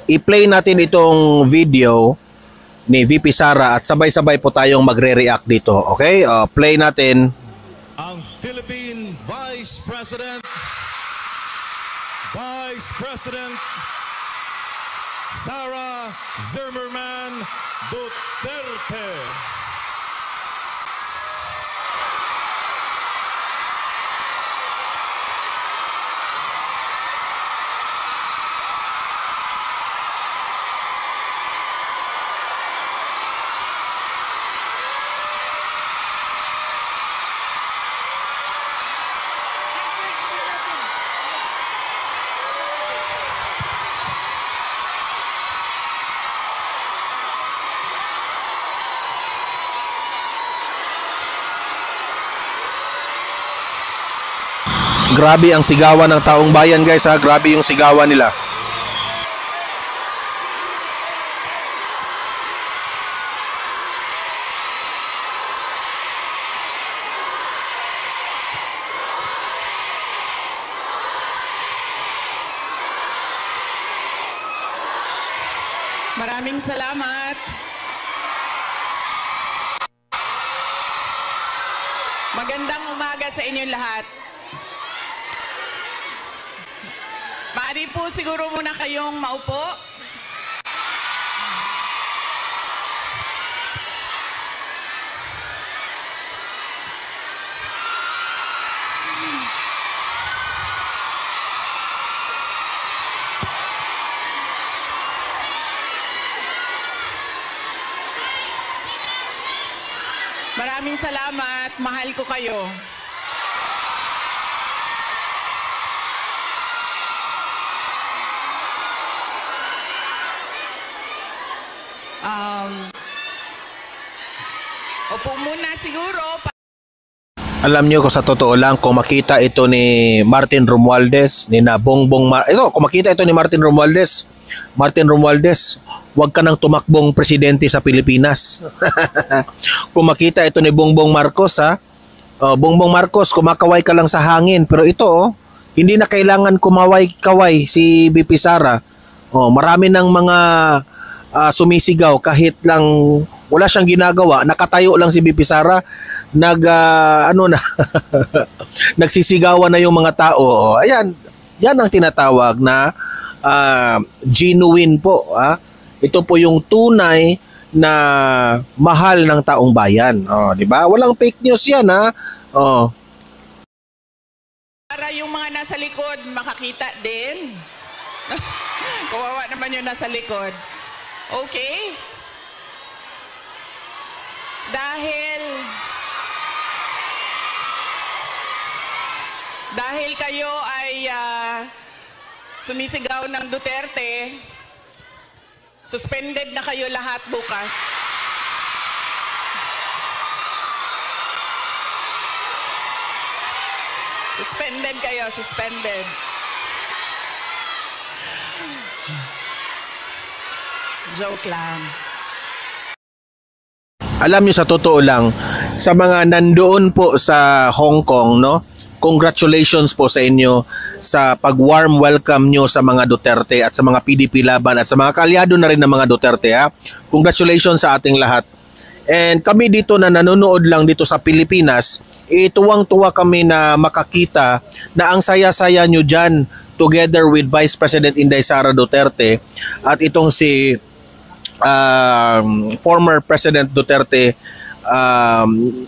i-play natin itong video ni VP Sara at sabay-sabay po tayong magre-react dito. Okay? Play natin. Ang Philippine Vice President Sara Zimmerman Duterte. Grabe ang sigawan ng taong bayan, guys, ha. Grabe yung sigawan nila. Maraming salamat. Magandang umaga sa inyong lahat. Maaari po siguro muna kayong maupo. Maraming salamat. Mahal ko kayo. Opo muna siguro. Alam nyo ko sa totoo lang, kung makita ito ni Martin Romualdez, kung makita ito ni Martin Romualdez, huwag ka nang tumakbong presidente sa Pilipinas. Kung makita ito ni Bongbong Marcos, Bongbong Marcos, kumakaway ka lang sa hangin. Pero ito, hindi na kailangan kumaway-kaway si VP Sara. Marami ng mga sumisigaw kahit lang wala siyang ginagawa, nakatayo lang si VP Sara, nagsisigawan na yung mga tao. Ayan, yan ang tinatawag na genuine po. Ito po yung tunay na mahal ng taong bayan. Di ba? Walang fake news yan, ha? Para yung mga nasa likod makakita din. Kawawa naman yung nasa likod. Okay? Dahil kayo ay sumisigaw ng Duterte, suspended na kayo lahat bukas. Suspended kayo, suspended. Joke lang. Alam nyo, sa totoo lang, sa mga nandoon po sa Hong Kong, no? Congratulations po sa inyo sa pag-warm welcome nyo sa mga Duterte at sa mga PDP laban at sa mga kalyado na rin ng mga Duterte, ha? Congratulations sa ating lahat. And kami dito na nanonood lang dito sa Pilipinas, tuwang-tuwa kami na makakita na ang saya-saya nyo dyan together with Vice President Inday Sara Duterte at itong si former President Duterte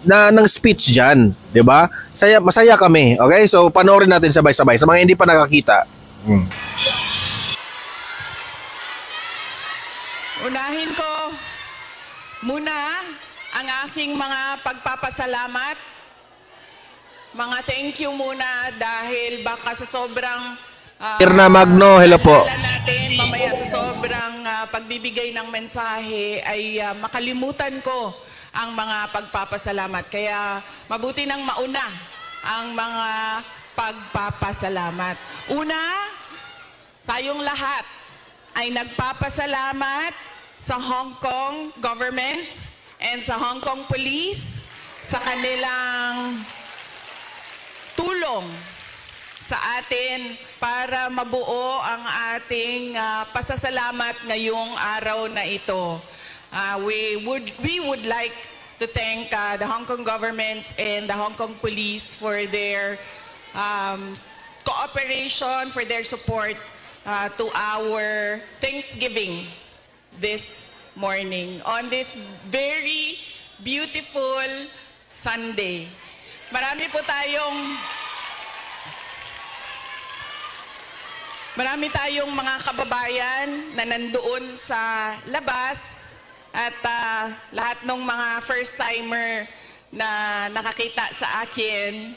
na ng speech dyan, di ba? Masaya kami. Okay? So panoorin natin sabay-sabay sa mga hindi pa nakakita. Unahin ko muna ang aking mga pagpapasalamat. Mga thank you muna dahil baka sa sobrang Irna Magno, hello po. Natin, mamaya sa sobrang pagbibigay ng mensahe ay makalimutan ko ang mga pagpapasalamat. Kaya mabuti nang mauna ang mga pagpapasalamat. Una, tayong lahat ay nagpapasalamat sa Hong Kong government and sa Hong Kong police sa kanilang tulong sa atin para mabuo ang ating pasasalamat ngayong araw na ito. We would like to thank the Hong Kong government and the Hong Kong police for their cooperation, for their support to our Thanksgiving this morning on this very beautiful Sunday. Marami tayong mga kababayan na nandoon sa labas at lahat ng mga first-timer na nakakita sa akin.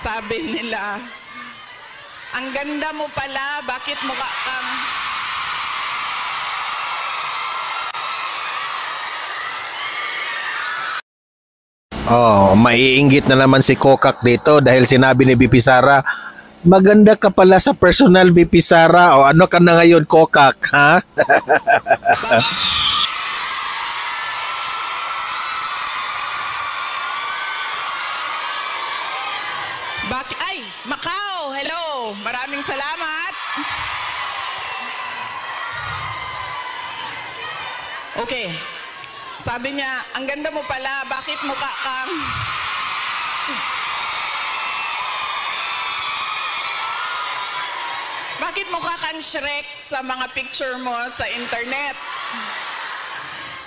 Sabi nila, ang ganda mo pala, bakit mukha kang... Oh, maiinggit na naman si Kokak dito dahil sinabi ni VP Sara, maganda ka pala sa personal, VP Sara. O ano ka na ngayon, Kokak, ha? Ay, Macau, hello. Maraming salamat. Okay. Sabi niya, ang ganda mo pala, bakit mukha kang... Bakit mukha kang Shrek sa mga picture mo sa internet?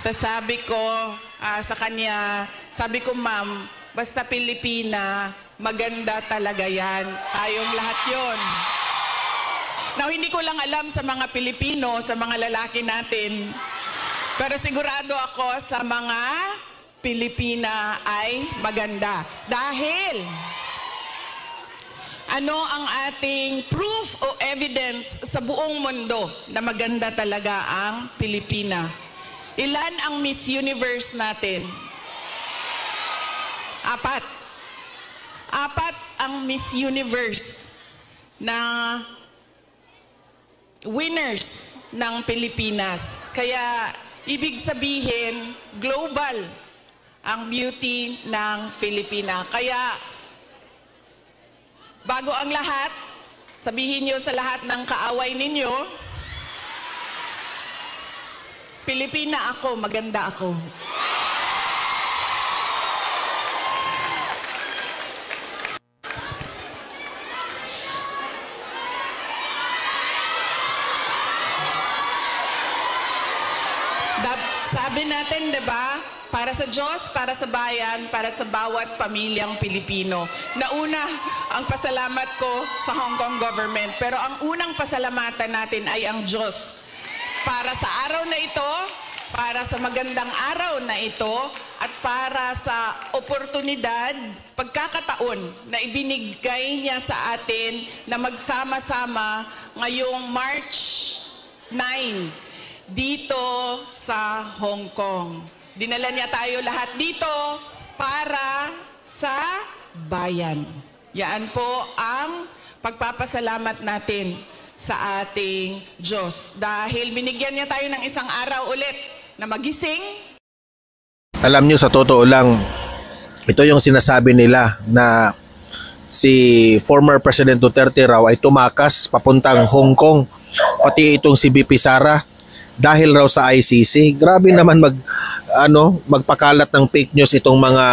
Tapos sabi ko sa kanya, sabi ko, ma'am, basta Pilipina, maganda talaga yan. Tayong lahat yon. Now, hindi ko lang alam sa mga Pilipino, sa mga lalaki natin, pero sigurado ako sa mga Pilipina ay maganda. Dahil, ano ang ating proof o evidence sa buong mundo na maganda talaga ang Pilipina? Ilan ang Miss Universe natin? 4. 4 ang Miss Universe na winners ng Pilipinas. Kaya, ibig sabihin, global ang beauty ng Pilipina. Kaya, bago ang lahat, sabihin niyo sa lahat ng kaaway ninyo, Pilipina ako, maganda ako. Sabi natin, di ba? Para sa Diyos, para sa bayan, para sa bawat pamilyang Pilipino. Nauna, ang pasalamat ko sa Hong Kong government. Pero ang unang pasalamatan natin ay ang Diyos. Para sa araw na ito, para sa magandang araw na ito, at para sa oportunidad, pagkakataon na ibinigay niya sa atin na magsama-sama ngayong March 9, dito sa Hong Kong. Dinala niya tayo lahat dito para sa bayan. Yan po ang pagpapasalamat natin sa ating Diyos. Dahil binigyan niya tayo ng isang araw ulit na magising. Alam niyo, sa totoo lang, ito yung sinasabi nila na si former President Duterte raw ay tumakas papuntang Hong Kong. Pati itong si VP Sara dahil raw sa ICC. Grabe naman magpakalat ng fake news itong mga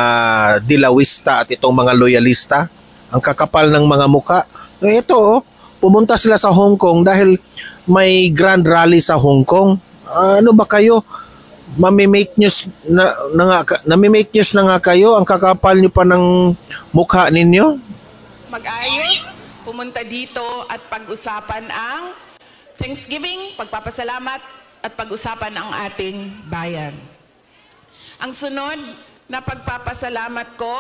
dilawista at itong mga loyalista. Ang kakapal ng mga muka. Ito, pumunta sila sa Hong Kong dahil may grand rally sa Hong Kong. Ano ba kayo? Mami-make news nami-make news na nga kayo. Ang kakapal nyo pa ng mukha ninyo. Mag-ayos, pumunta dito at pag-usapan ang Thanksgiving, pagpapasalamat, at pag-usapan ang ating bayan. Ang sunod na pagpapasalamat ko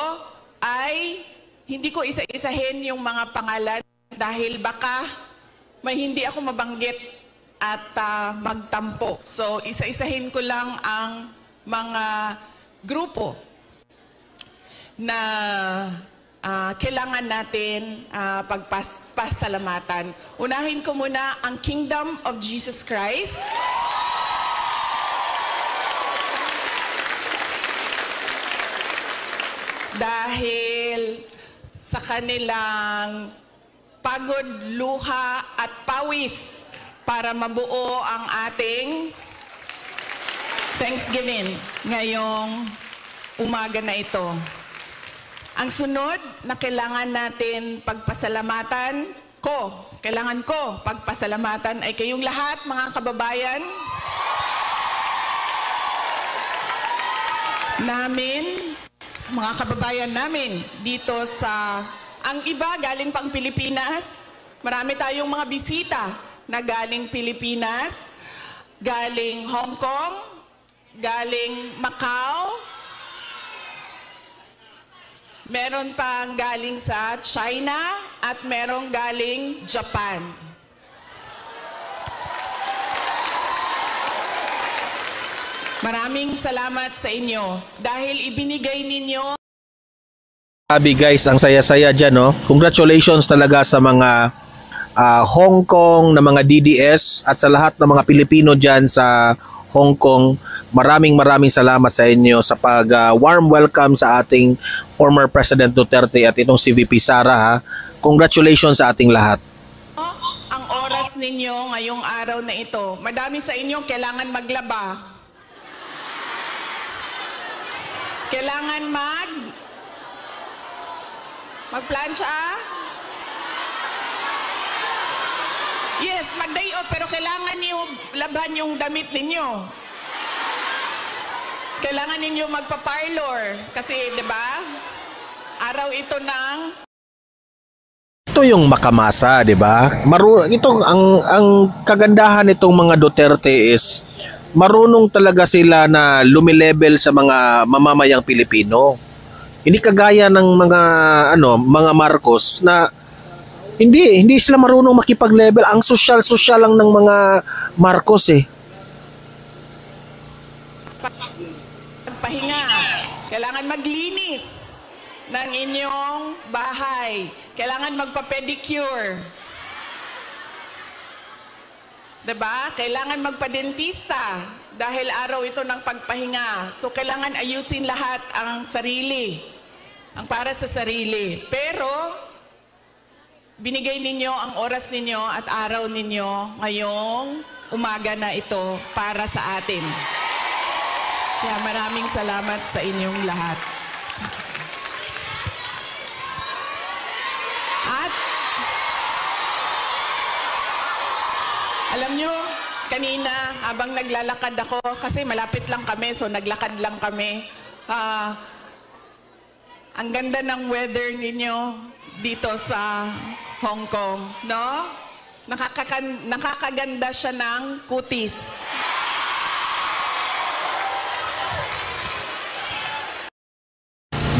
ay hindi ko isa-isahin yung mga pangalan dahil baka may hindi ako mabanggit at magtampo. So, isa-isahin ko lang ang mga grupo na kailangan natin pagpasalamatan. Unahin ko muna ang Kingdom of Jesus Christ. dahil sa kanilang pagod, luha at pawis para mabuo ang ating Thanksgiving ngayong umaga na ito. Ang sunod na kailangan natin pagpasalamatan kailangan ko pagpasalamatan ay kayong lahat, mga kababayan namin, mga kababayan namin dito sa, ang iba galing pang Pilipinas. Marami tayong mga bisita na galing Pilipinas, galing Hong Kong, galing Macau, meron pang galing sa China at merong galing Japan. Maraming salamat sa inyo dahil ibinigay ninyo. Sabi guys, ang saya-saya dyan, no? Congratulations talaga sa mga Hong Kong na mga DDS at sa lahat ng mga Pilipino dyan sa Hong Kong. Maraming salamat sa inyo sa warm welcome sa ating former President Duterte at itong si VP Sara. Ha? Congratulations sa ating lahat. Ang oras ninyo ngayong araw na ito, madami sa inyo kailangan maglaba. Kailangan magplansya? Yes, mag-day off, pero kailangan niyo laban yung damit ninyo. Kailangan ninyo magpa-parlor kasi, 'di ba? Araw ito ng ito yung makamasa, 'di ba? Itong ang kagandahan nitong mga Duterte is marunong talaga sila na lumilevel sa mga mamamayang Pilipino. Hindi kagaya ng mga Marcos na hindi sila marunong makipag-level. Ang social lang ng mga Marcos eh. Pagpahinga, kailangan maglinis ng inyong bahay. Kailangan magpa-pedicure. Diba? Kailangan magpa-dentista dahil araw ito ng pagpahinga. So, kailangan ayusin lahat ang sarili, ang para sa sarili. Pero, binigay ninyo ang oras ninyo at araw ninyo ngayong umaga na ito para sa atin. Kaya maraming salamat sa inyong lahat. At alam nyo, kanina habang naglalakad ako, kasi malapit lang kami, so naglakad lang kami. Ang ganda ng weather ninyo dito sa Hong Kong, no? Nakakaganda siya ng kutis.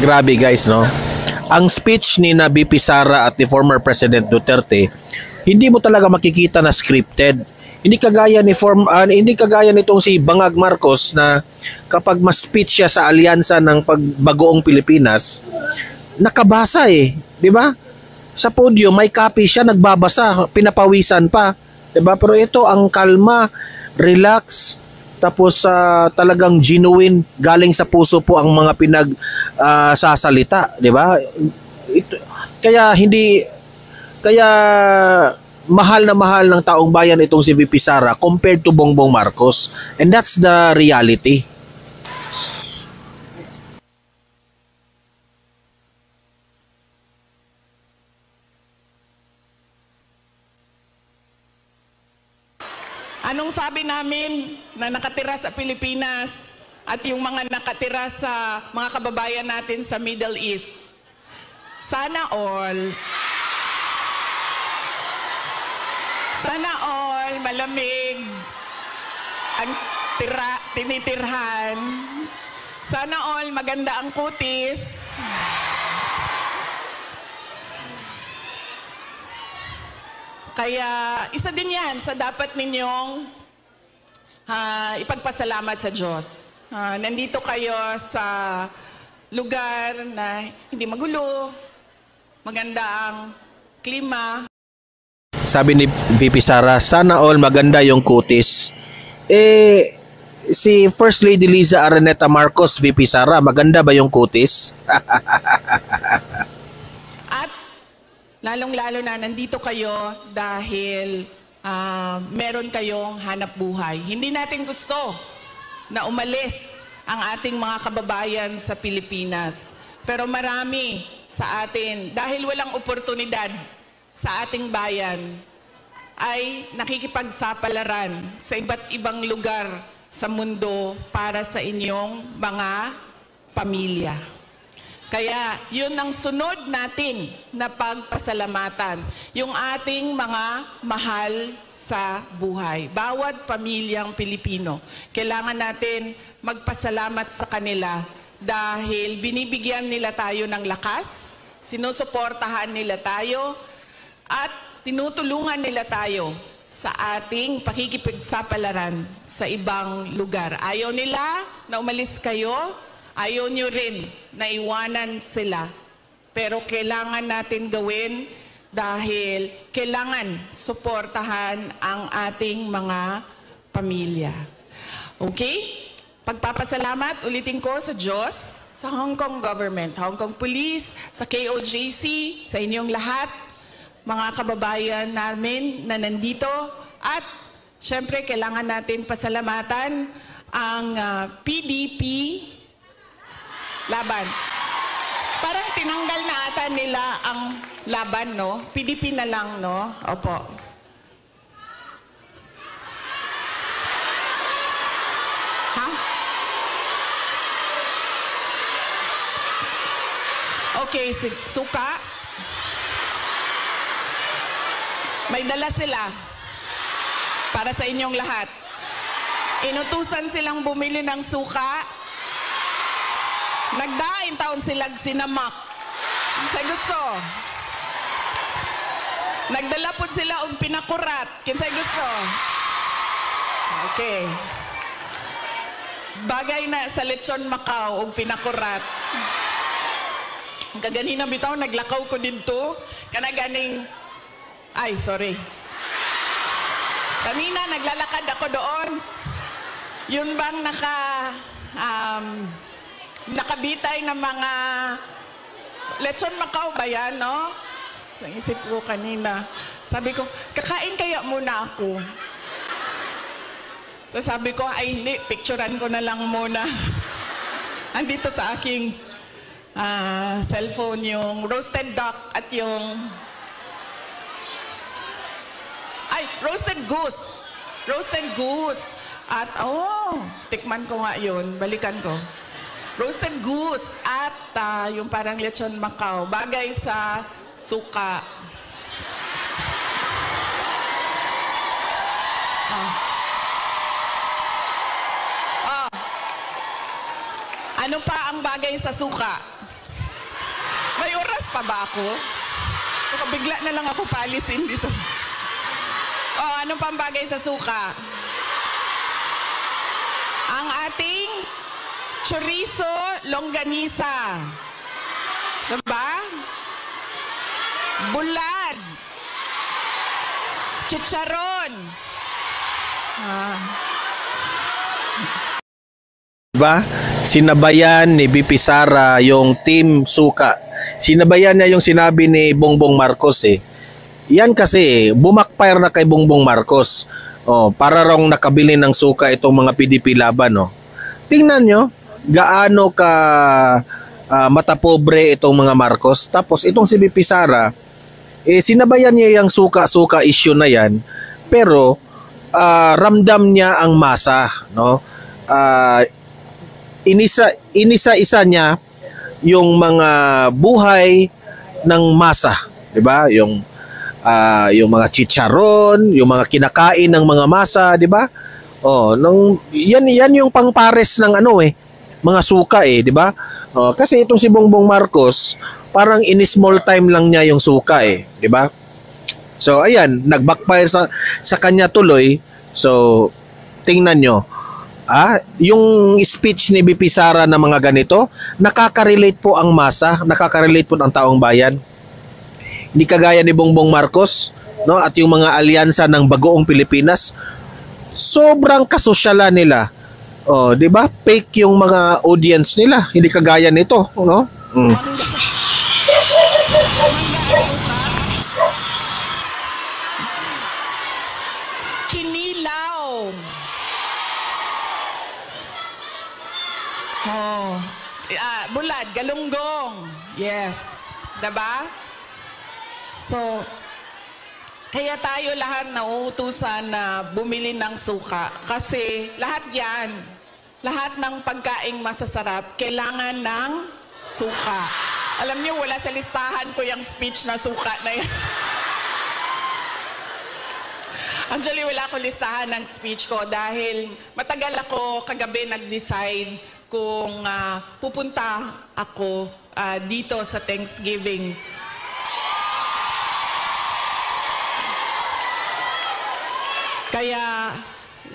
Grabe guys, no? Ang speech ni na VP Sara at ni former President Duterte, hindi mo talaga makikita na scripted. Hindi kagaya nitong si Bangag Marcos na kapag mas-speech siya sa alyansa ng pagbagoong Pilipinas, nakabasa eh, 'di ba? Sa podium may copy siya, nagbabasa, pinapawisan pa, 'di ba? Pero ito ang kalma, relax, tapos talagang genuine, galing sa puso po ang mga sasalita, 'di ba? Kaya mahal ng taong bayan itong si VP Sara compared to Bongbong Marcos, and that's the reality. Anong sabi namin na nakatira sa Pilipinas at yung mga nakatira sa mga kababayan natin sa Middle East? Sana all malamig ang tinitirhan. Sana all maganda ang kutis. Kaya isa din yan sa dapat ninyong ipagpasalamat sa Diyos. Nandito kayo sa lugar na hindi magulo, maganda ang klima. Sabi ni VP Sara, sana all maganda yung kutis. si First Lady Liza Araneta Marcos, VP Sara, maganda ba yung kutis? At lalong-lalo na nandito kayo dahil meron kayong hanap buhay. Hindi natin gusto na umalis ang ating mga kababayan sa Pilipinas. Pero marami sa atin, dahil walang oportunidad sa ating bayan, ay nakikipagsapalaran sa iba't ibang lugar sa mundo para sa inyong mga pamilya. Kaya yun ang sunod natin na pagpasalamatan, yung ating mga mahal sa buhay. Bawat pamilyang Pilipino, kailangan natin magpasalamat sa kanila dahil binibigyan nila tayo ng lakas, sinusuportahan nila tayo, at tinutulungan nila tayo sa ating pakikipagsapalaran sa ibang lugar. Ayaw nila na umalis kayo, ayaw nyo rin na iwanan sila. Pero kailangan natin gawin dahil kailangan suportahan ang ating mga pamilya. Okay? Pagpapasalamat, ulitin ko sa Diyos, sa Hong Kong government, Hong Kong Police, sa KOJC, sa inyong lahat, mga kababayan namin na nandito, at syempre kailangan natin pasalamatan ang PDP laban. Parang tinanggal na ata nila ang laban, no? PDP na lang, no? Opo. Ha? Okay, suka. May dala sila para sa inyong lahat. Inutusan silang bumili ng suka. Nagdain taon silang sinamak. Sa gusto. Nagdala po sila og pinakurat. Kinsay gusto. Okay. Bagay na sa lechon Macau og pinakurat. Kaganina bitaw naglakaw ko dito. Kanaganing ay, sorry. Kanina, naglalakad ako doon. Yun bang nakabitay ng mga lechon Macau ba yan, no? Sa isip ko kanina. Sabi ko, kakain kaya muna ako. So sabi ko, ay hindi, picturean ko na lang muna. Andito sa aking cellphone yung roasted duck at yung roasted goose. Roasted goose. At, tikman ko nga yun. Balikan ko. Roasted goose at yung parang lechon Macau. Bagay sa suka. Ano pa ang bagay sa suka? May oras pa ba ako? Bigla na lang ako palisin dito. Anong pambagay sa suka? Ang ating chorizo longganisa. Diba? Bulad. Chicharon. Diba? Sinabayan ni VP Sara yung Team Suka. Sinabayan niya yung sinabi ni Bongbong Marcos eh. Yan kasi, bumakfire na kay Bongbong Marcos. Para rong nakabili ng suka itong mga PDP laban. Tingnan nyo, gaano ka matapobre itong mga Marcos. Tapos itong si VP Sara, sinabayan niya yung suka-suka issue na yan. Pero, ramdam niya ang masa. No? Inisa-isa niya yung mga buhay ng masa. Diba? Yung mga chicharon, yung mga kinakain ng mga masa, di ba? Yan yung pangpares ng mga suka di ba? Kasi itong si Bongbong Marcos, parang in small time lang niya yung suka di ba? So ayan, nag-backfire sa kanya tuloy. So tingnan nyo, yung speech ni VP Sara na mga ganito, nakaka-relate po ang masa, nakaka-relate po ang taong bayan. Hindi kagaya ni Bongbong Marcos, no, at yung mga alyansa ng Bagoong Pilipinas, sobrang kasosyalan nila. Oh, 'di ba? Fake yung mga audience nila, hindi kagaya nito, no? Mm. Mangga. Kinilaw. Oh. Bulad, galunggong. Yes. Diba? So, kaya tayo lahat nauutusan na bumili ng suka. Kasi lahat yan, lahat ng pagkaing masasarap, kailangan ng suka. Alam niyo, wala sa listahan ko yung speech na suka na yan. Actually, wala ko listahan ng speech ko dahil matagal ako kagabi nag-decide kung pupunta ako dito sa Thanksgiving. Kaya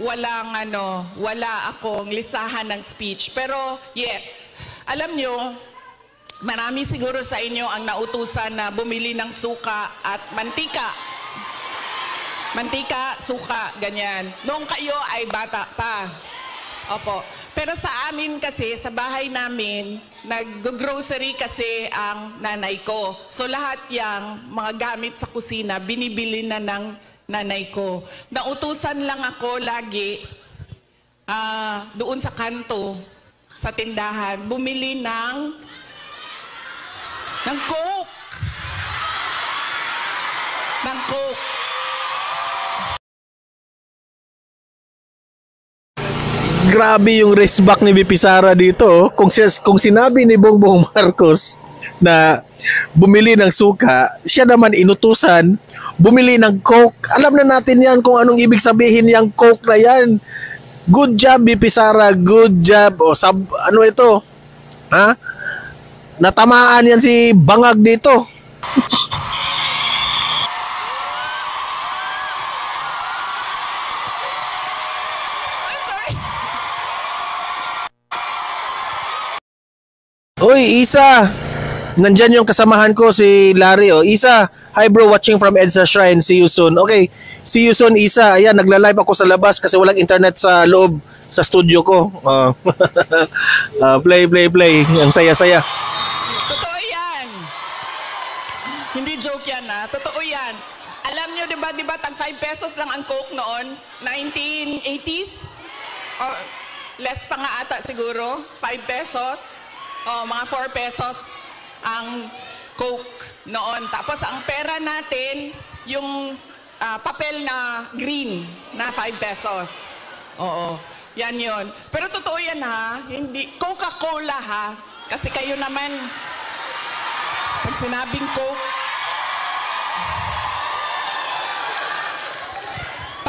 wala akong listahan ng speech. Pero yes, alam nyo, marami siguro sa inyo ang nautusan na bumili ng suka at mantika. Mantika, suka, ganyan. Noong kayo ay bata pa. Opo. Pero sa amin kasi, sa bahay namin, nag-grocery kasi ang nanay ko. So lahat yang mga gamit sa kusina, binibili na ng nanay ko. Nautusan lang ako lagi doon sa kanto, sa tindahan, bumili ng Coke. Ng Coke. Grabe yung race back ni VP Sara dito. Kung sinabi ni Bongbong Marcos na bumili ng suka, siya naman inutusan bumili ng Coke. Alam na natin yan kung anong ibig sabihin yung Coke na yan. Good job, VP Sara. Good job. O, ano ito? Ha? Natamaan yan si Bangag dito. Uy, Isa. Nandyan yung kasamahan ko, si Larry. Oh. Isa, hi bro, watching from EDSA Shrine. See you soon. Okay, see you soon, Isa. Ayan, nagla-live ako sa labas kasi walang internet sa loob sa studio ko. Play. Ang saya-saya. Totoo yan. Hindi joke yan, ha? Totoo yan. Alam nyo, di ba, tag 5 pesos lang ang Coke noon? 1980s? Or less pa nga ata siguro? 5 pesos? Mga 4 pesos ang Coke noon. Tapos ang pera natin, yung papel na green na 5 pesos. Oo, yan yun. Pero totoo yan, ha? Hindi, Coca-Cola, ha? Kasi kayo naman, pag sinabing Coke,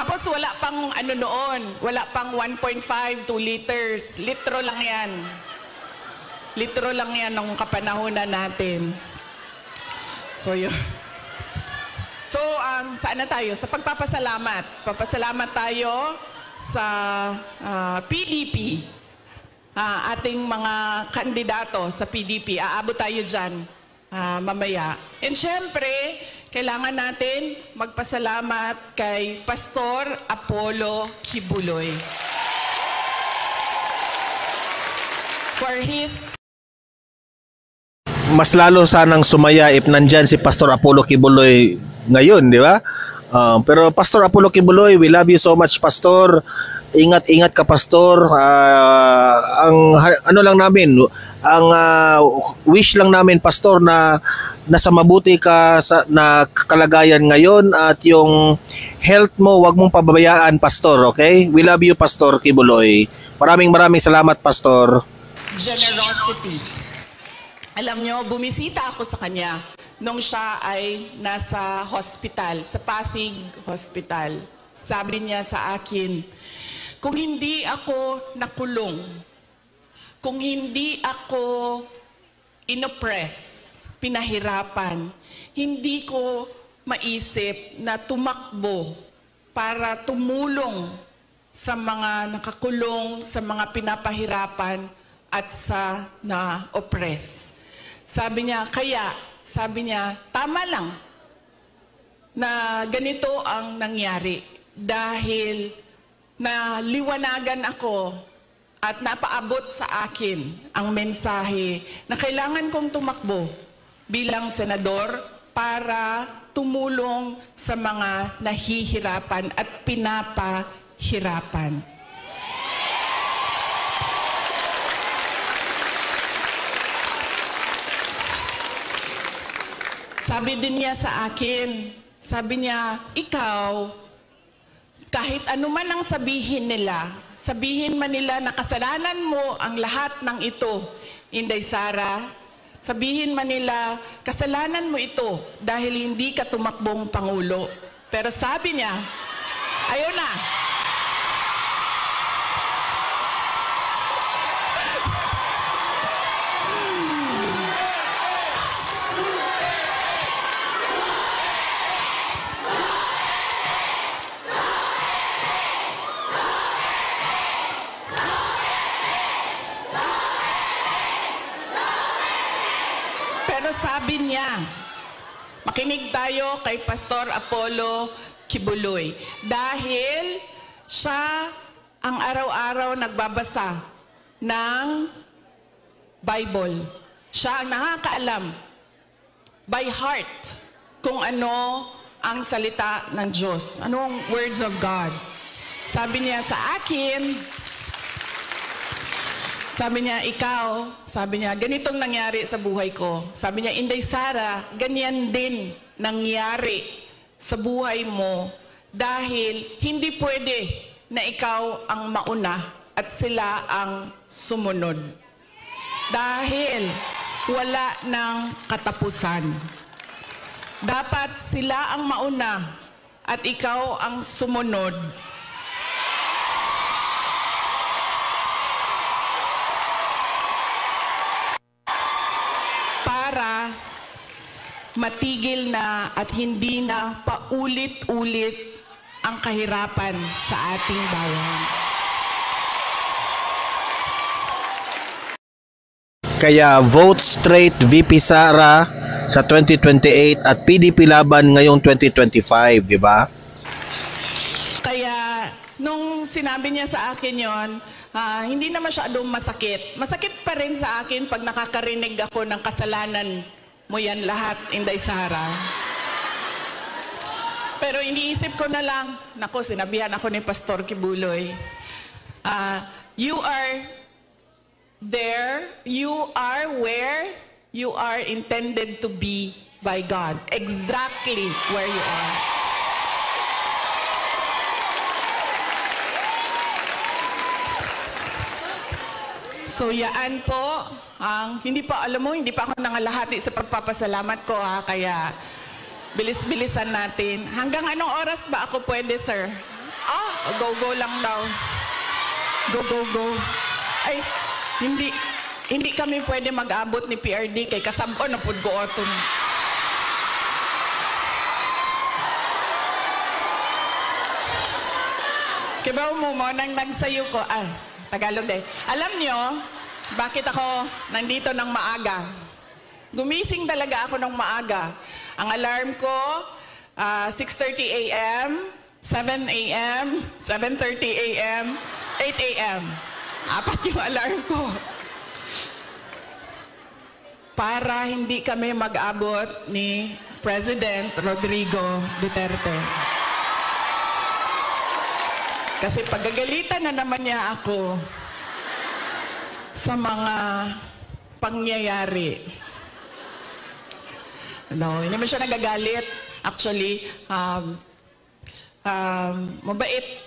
tapos wala pang ano noon, wala pang 1.5, 2 liters. Litro lang yan. Litro lang yan nung kapanahonan natin. So, yun. So, saan na tayo? Sa pagpapasalamat. Papasalamat tayo sa PDP. Ating mga kandidato sa PDP. Aabot tayo dyan mamaya. And syempre, kailangan natin magpasalamat kay Pastor Apollo Kibuloy. For his... Mas lalo sanang sumaya if nandyan si Pastor Apollo Kibuloy ngayon, di ba? Pero Pastor Apollo Kibuloy, we love you so much, Pastor. Ingat-ingat ka, Pastor. Ano lang namin, wish lang namin, Pastor, na nasa mabuti ka na kalagayan ngayon at yung health mo, wag mong pababayaan, Pastor, okay? We love you, Pastor Kibuloy. Maraming salamat, Pastor. Generosity. Alam nyo, bumisita ako sa kanya nung siya ay nasa hospital, sa Pasig Hospital. Sabi niya sa akin, kung hindi ako nakulong, kung hindi ako inoppress, pinahirapan, hindi ko maisip na tumakbo para tumulong sa mga nakakulong, sa mga pinapahirapan at sa na-oppress. Sabi niya, tama lang na ganito ang nangyari dahil naliwanagan ako at napaabot sa akin ang mensahe na kailangan kong tumakbo bilang senador para tumulong sa mga nahihirapan at pinapahirapan. Sabi din niya sa akin, sabi niya, ikaw, kahit anuman ang sabihin nila, sabihin man nila na kasalanan mo ang lahat ng ito, Inday Sara, sabihin man nila, kasalanan mo ito dahil hindi ka tumakbong Pangulo. Pero sabi niya, ayun na. Pero sabi niya, makinig tayo kay Pastor Apollo Kibuloy. Dahil siya ang araw-araw nagbabasa ng Bible. Siya ang nakakaalam by heart kung ano ang salita ng Diyos. Anong words of God. Sabi niya sa akin, sabi niya, ikaw, sabi niya, ganitong nangyari sa buhay ko. Sabi niya, Inday Sara, ganyan din nangyari sa buhay mo dahil hindi pwede na ikaw ang mauna at sila ang sumunod. Dahil wala ng katapusan. Dapat sila ang mauna at ikaw ang sumunod. Para matigil na at hindi na paulit-ulit ang kahirapan sa ating bayan. Kaya vote straight VP Sara sa 2028 at PDP laban ngayong 2025, di ba? Kaya nung sinabi niya sa akin yon, hindi na masyadong masakit. Masakit pa rin sa akin pag nakakarinig ako ng kasalanan mo yan lahat, Inday Sara. Pero iniisip ko na lang, naku, sinabihan ako ni Pastor Kibuloy, you are there, you are where you are intended to be by God. Exactly where you are. So yaan po, hindi pa, alam mo, hindi pa ako nangalahati sa pagpapasalamat ko kaya bilis-bilisan natin. Hanggang anong oras ba ako pwede, sir? Go lang daw. Go. Ay, hindi kami pwede mag-abot ni PRD kay kasabon na pud ko oton. Kibaw mo nang nagsayo ko, Tagalog din. Alam nyo, bakit ako nandito ng maaga? Gumising talaga ako ng maaga. Ang alarm ko, 6:30 a.m., 7 a.m., 7:30 a.m., 8 a.m. Apat yung alarm ko. Para hindi kami mag-abot ni President Rodrigo Duterte. Kasi pagagalitan na naman niya ako sa mga pangyayari. No, hindi naman siya nagagalit. Actually, mabait.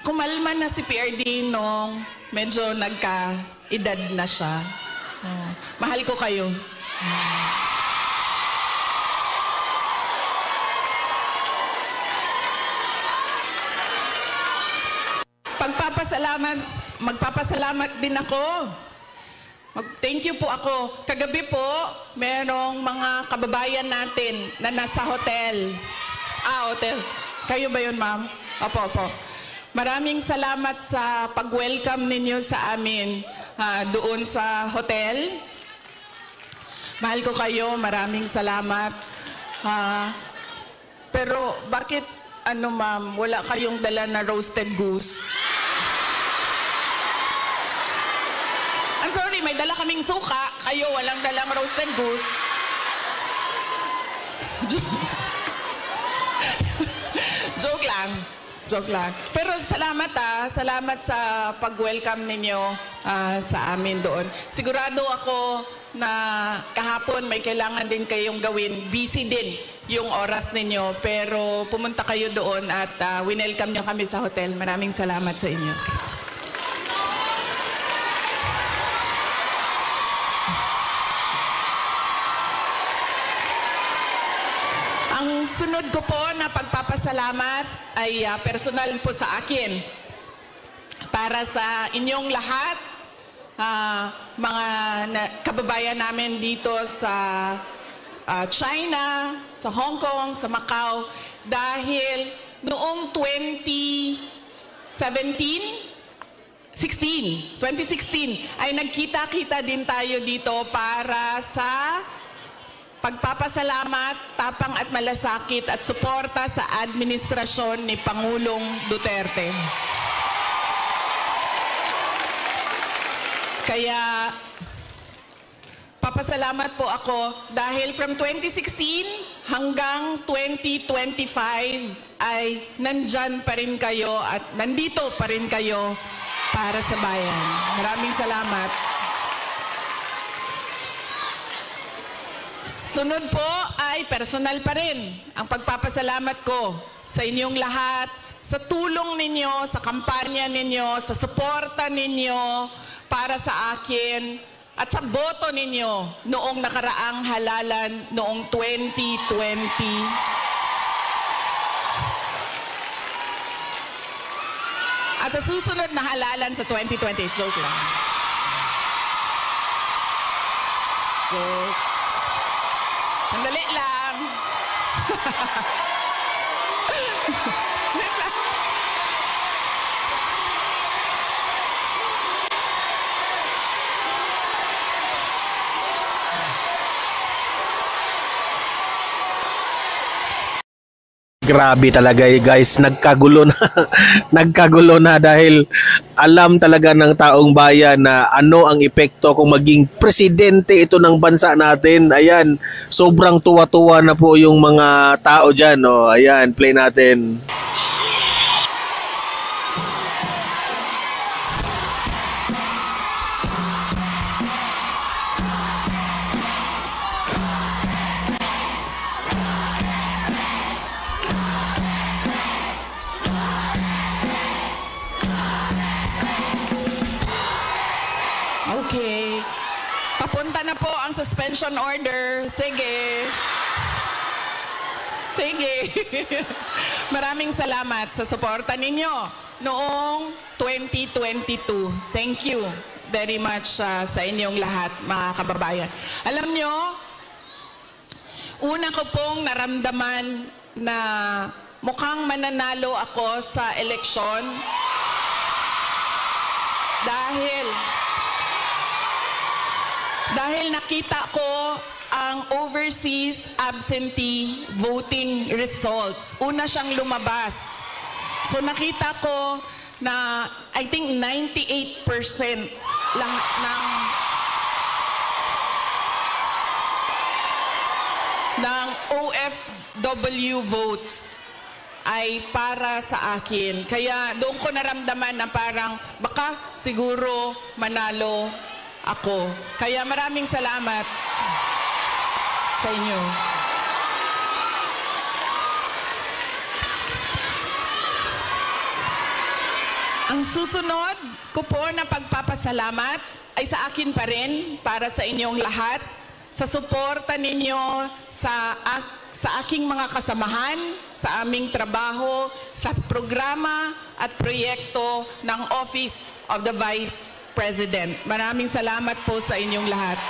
Kumalma na si PRD nung medyo nagka-edad na siya. Mahal ko kayo. Magpapasalamat din ako. Thank you po ako. Kagabi po, merong mga kababayan natin na nasa hotel. Hotel. Kayo ba yun, ma'am? Opo. Maraming salamat sa pag-welcome ninyo sa amin doon sa hotel. Mahal ko kayo. Maraming salamat. Pero bakit, ma'am, wala kayong dala na roasted goose? I'm sorry, may dala kaming suka. Kayo, walang dalang roasted goose. Joke lang. Joke lang. Pero salamat salamat sa pag-welcome ninyo sa amin doon. Sigurado ako na kahapon may kailangan din kayong gawin. Busy din yung oras ninyo. Pero pumunta kayo doon at winelcome nyo kami sa hotel. Maraming salamat sa inyo. Ang sunod ko po na pagpapasalamat ay personal po sa akin. Para sa inyong lahat, mga kababayan namin dito sa China, sa Hong Kong, sa Macau, dahil noong 2016 ay nagkita-kita din tayo dito para sa pagpapasalamat, tapang at malasakit at suporta sa administrasyon ni Pangulong Duterte. Kaya papasalamat po ako dahil from 2016 hanggang 2025 ay nandyan pa rin kayo at nandito pa rin kayo para sa bayan. Maraming salamat. Sunod po ay personal pa rin ang pagpapasalamat ko sa inyong lahat, sa tulong ninyo, sa kampanya ninyo, sa suporta ninyo para sa akin at sa boto ninyo noong nakaraang halalan noong 2020. At sa susunod na halalan sa 2020. Joke lang. Joke. Sandali lang. Grabe talaga guys, nagkagulo na. Nagkagulo na dahil alam talaga ng taong bayan na ano ang epekto kung maging presidente ito ng bansa natin. Ayan, sobrang tuwa-tuwa na po yung mga tao dyan. Oh, ayan, play natin. Okay. Papunta na po ang suspension order. Sige. Sige. Maraming salamat sa suporta ninyo noong 2022. Thank you very much sa inyong lahat, mga kababayan. Alam nyo, una ko pong naramdaman na mukhang mananalo ako sa eleksyon dahil nakita ko ang overseas absentee voting results. Una siyang lumabas. So nakita ko na I think 98% lahat ng OFW votes ay para sa akin. Kaya doon ko naramdaman na parang baka siguro manalo ako. Kaya maraming salamat sa inyo. Ang susunod ko po na pagpapasalamat ay sa akin pa rin, para sa inyong lahat, sa suporta ninyo sa aking mga kasamahan, sa aming trabaho, sa programa at proyekto ng Office of the Vice President. Maraming salamat po sa inyong lahat.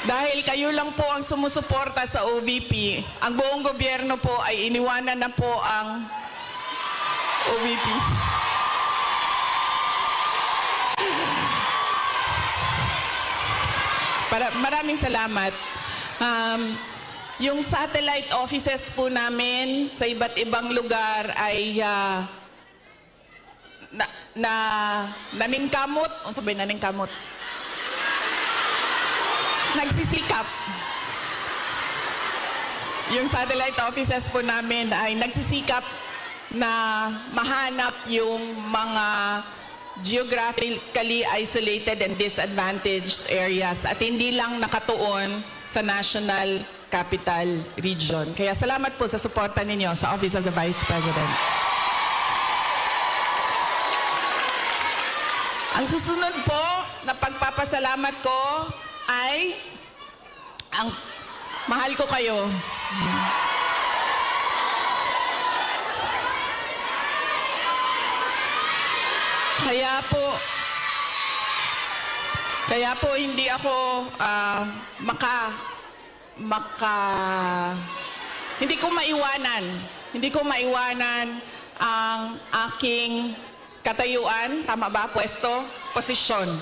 Dahil kayo lang po ang sumusuporta sa OVP, ang buong gobyerno po ay iniwanan na po ang OVP. Maraming salamat. Yung satellite offices po namin sa iba't ibang lugar ay naningkamot, unsa ba naningkamot? Nagsisikap. Yung satellite offices po namin ay nagsisikap na mahanap yung mga geographically isolated and disadvantaged areas at hindi lang nakatuon sa National Capital Region. Kaya salamat po sa suporta ninyo sa Office of the Vice President. Ang susunod po na pagpapasalamat ko ay ang mahal ko kayo. Kaya po hindi ako hindi ko maiwanan ang aking katayuan, tama ba, posisyon,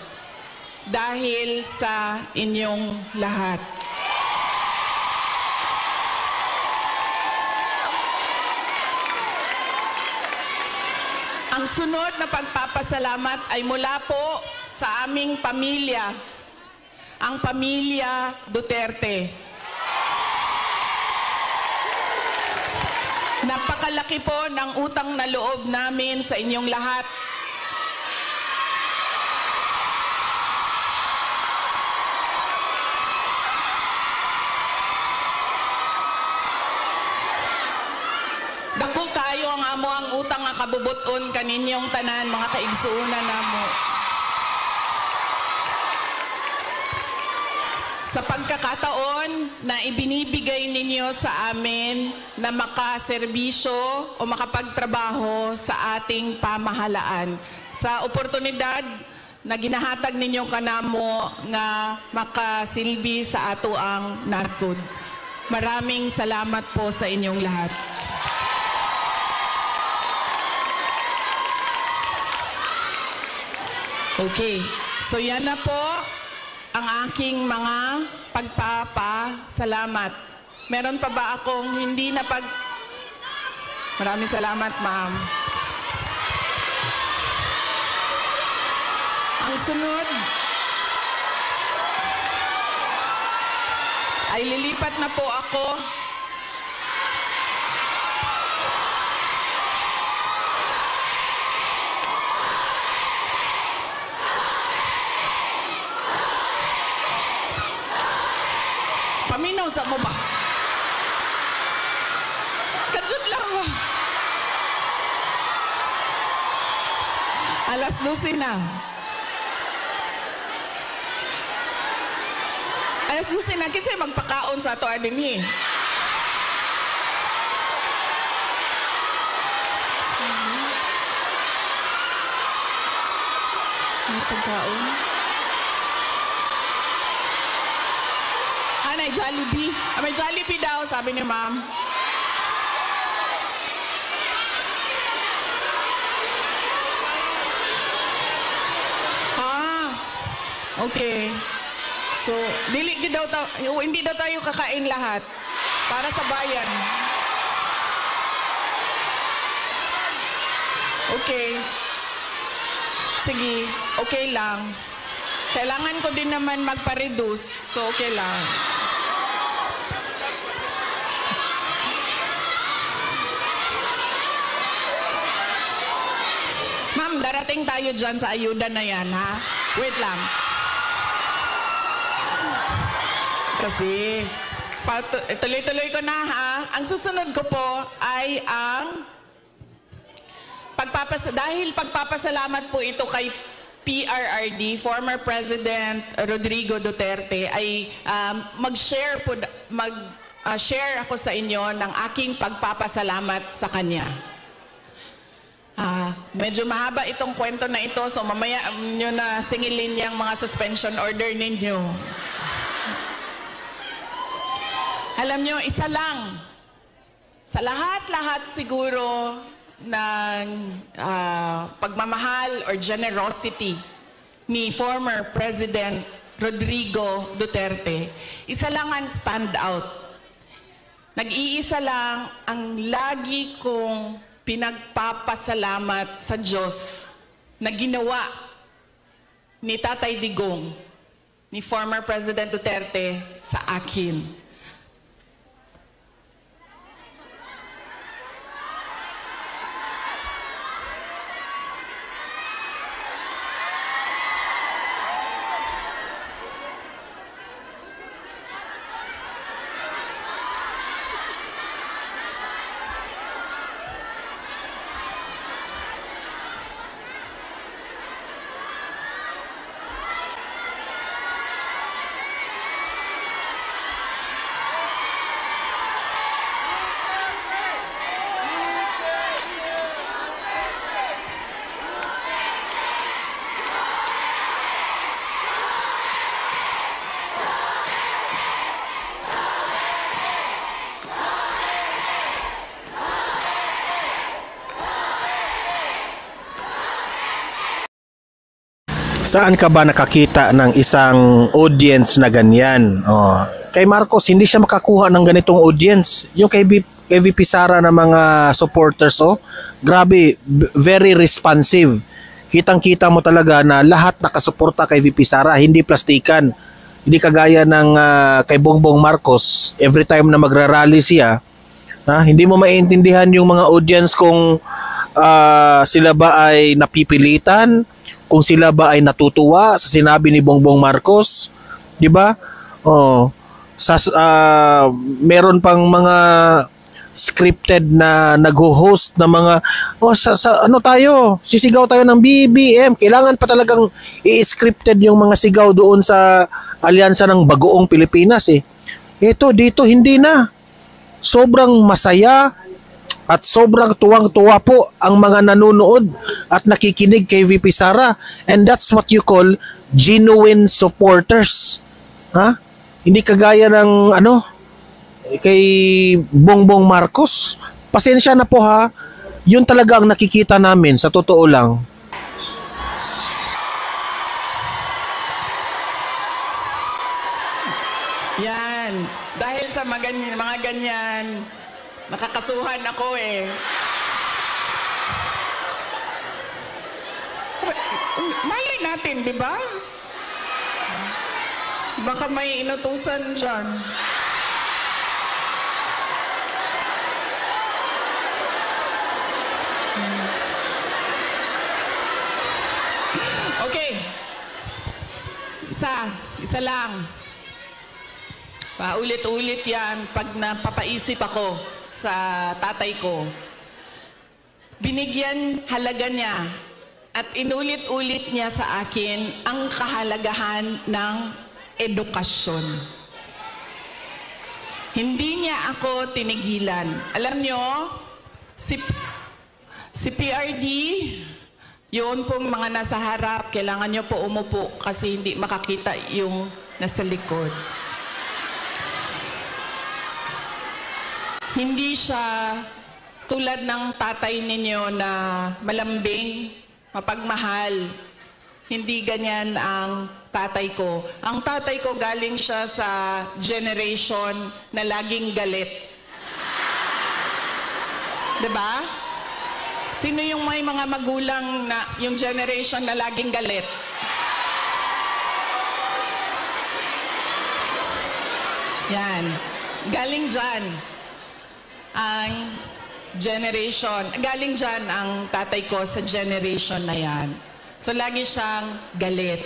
dahil sa inyong lahat. Ang sunod na pagpapasalamat ay mula po sa aming pamilya, ang pamilya Duterte. Napakalaki po ng utang na loob namin sa inyong lahat. Dako kayo ang amo ang utang nga kabubuton kaninyong tanan, mga kaigsuunan namo. Sa pagkakataon na ibinibigay ninyo sa amin na makaserbisyo o makapagtrabaho sa ating pamahalaan. Sa oportunidad na ginahatag ninyo kanamo nga makasilbi sa ato ang nasud. Maraming salamat po sa inyong lahat. Okay, so yan na po ang aking mga pagpapasalamat. Meron pa ba akong hindi na Maraming salamat, ma'am. Ang sunod ay lilipat na po ako paminaw sa mo ba? Kadyot lang mo. Alas 12 na. Alas 12 na. Kinsay magpakaon sa ato adin eh. May pagkaon? May Jollibee. May Jollibee daw, sabi ni ma'am. Okay. So, hindi daw tayo kakain lahat para sa bayan. Okay. Sige, okay lang. Kailangan ko din naman magpa-reduce, so okay lang. Ma'am, darating tayo dyan sa ayuda na yan, ha? Wait lang. Kasi, tuloy-tuloy ko na, ha? Ang susunod ko po ay ang dahil pagpapasalamat po ito kay PRRD, former President Rodrigo Duterte, ay mag-share ako sa inyo ng aking pagpapasalamat sa kanya. Medyo mahaba itong kwento na ito, so mamaya nyo na singilin yung mga suspension order ninyo. Alam nyo, isa lang. Sa lahat-lahat siguro ng pagmamahal or generosity ni former President Rodrigo Duterte, isa lang ang stand out. Nag-iisa lang ang lagi kong pinagpapasalamat sa Diyos na ginawa ni Tatay Digong, ni former President Duterte sa akin. Saan ka ba nakakita ng isang audience na ganyan? Oh. Kay Marcos, hindi siya makakuha ng ganitong audience. Yung kay VP Sara na mga supporters, oh, grabe, very responsive. Kitang-kita mo talaga na lahat nakasuporta kay VP Sara, hindi plastikan. Hindi kagaya ng kay Bongbong Marcos, every time na magra-rally siya, hindi mo maintindihan yung mga audience kung sila ba ay napipilitan, kung sila ba ay natutuwa sa sinabi ni Bongbong Marcos, 'di ba? Oh, meron pang mga scripted na nag-host na mga ano tayo, sisigaw tayo ng BBM. Kailangan pa talagang i-scripted yung mga sigaw doon sa alyansa ng Bagoong Pilipinas eh. Ito dito hindi na. Sobrang masaya at sobrang tuwang-tuwa po ang mga nanonood at nakikinig kay VP Sara. And that's what you call genuine supporters. Hindi kagaya ng kay Bongbong Marcos. Pasensya na po ha. Yun talaga ang nakikita namin sa totoo lang. Yan. Dahil sa mga ganyan, nakakasuhan ako eh. Malay natin, di ba? Baka may inutusan dyan. Okay. Isa lang. Paulit-ulit yan pag napapaisip ako sa tatay ko. Binigyan halaga niya at inulit-ulit niya sa akin ang kahalagahan ng edukasyon. Hindi niya ako tinigilan. Alam niyo, si PRD, yun pong mga nasa harap, kailangan niyo po umupo kasi hindi makakita yung nasa likod. Hindi siya tulad ng tatay ninyo na malambing, mapagmahal. Hindi ganyan ang tatay ko. Ang tatay ko galing siya sa generation na laging galit. Diba? Sino yung may mga magulang na yung generation na laging galit? Yan. Galing dyan ang generation. Galing dyan ang tatay ko sa generation na yan. So, lagi siyang galit.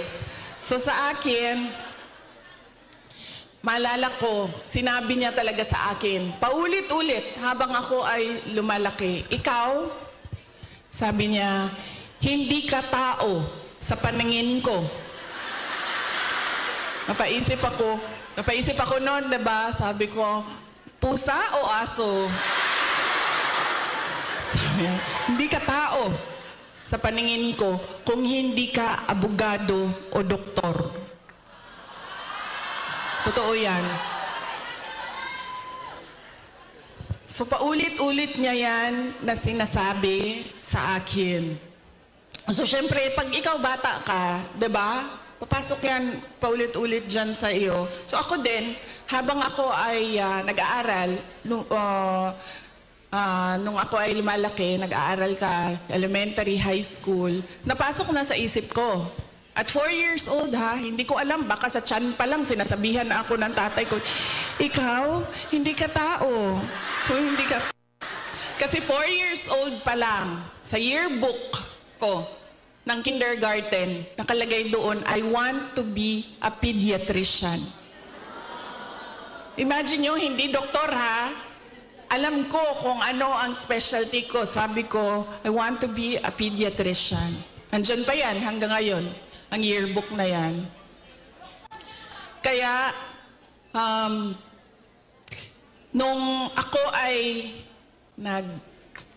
So, sa akin, maalala ko, sinabi niya talaga sa akin, paulit-ulit habang ako ay lumalaki. Ikaw, sabi niya, hindi ka tao sa paningin ko. Napaisip ako noon, diba? Sabi ko, pusa o aso? Sabi niya, hindi ka tao sa paningin ko kung hindi ka abogado o doktor. Totoo yan. So paulit-ulit niya yan na sinasabi sa akin. So syempre, pag ikaw bata ka, 'di ba? Papasok yan paulit-ulit dyan sa iyo. So ako din, habang ako ay nag-aaral, nung ako ay lumalaki, nag-aaral ka, elementary, high school, napasok na sa isip ko. At 4 years old ha, hindi ko alam, baka sa tiyan pa lang sinasabihan na ako ng tatay ko, ikaw, hindi ka tao. O, hindi ka... Kasi 4 years old pa lang, sa yearbook ko ng kindergarten, nakalagay doon, I want to be a pediatrician. Imagine nyo, hindi doktor ha, alam ko kung ano ang specialty ko. Sabi ko, I want to be a pediatrician. Andyan pa yan hanggang ngayon, ang yearbook na yan. Kaya, nung ako ay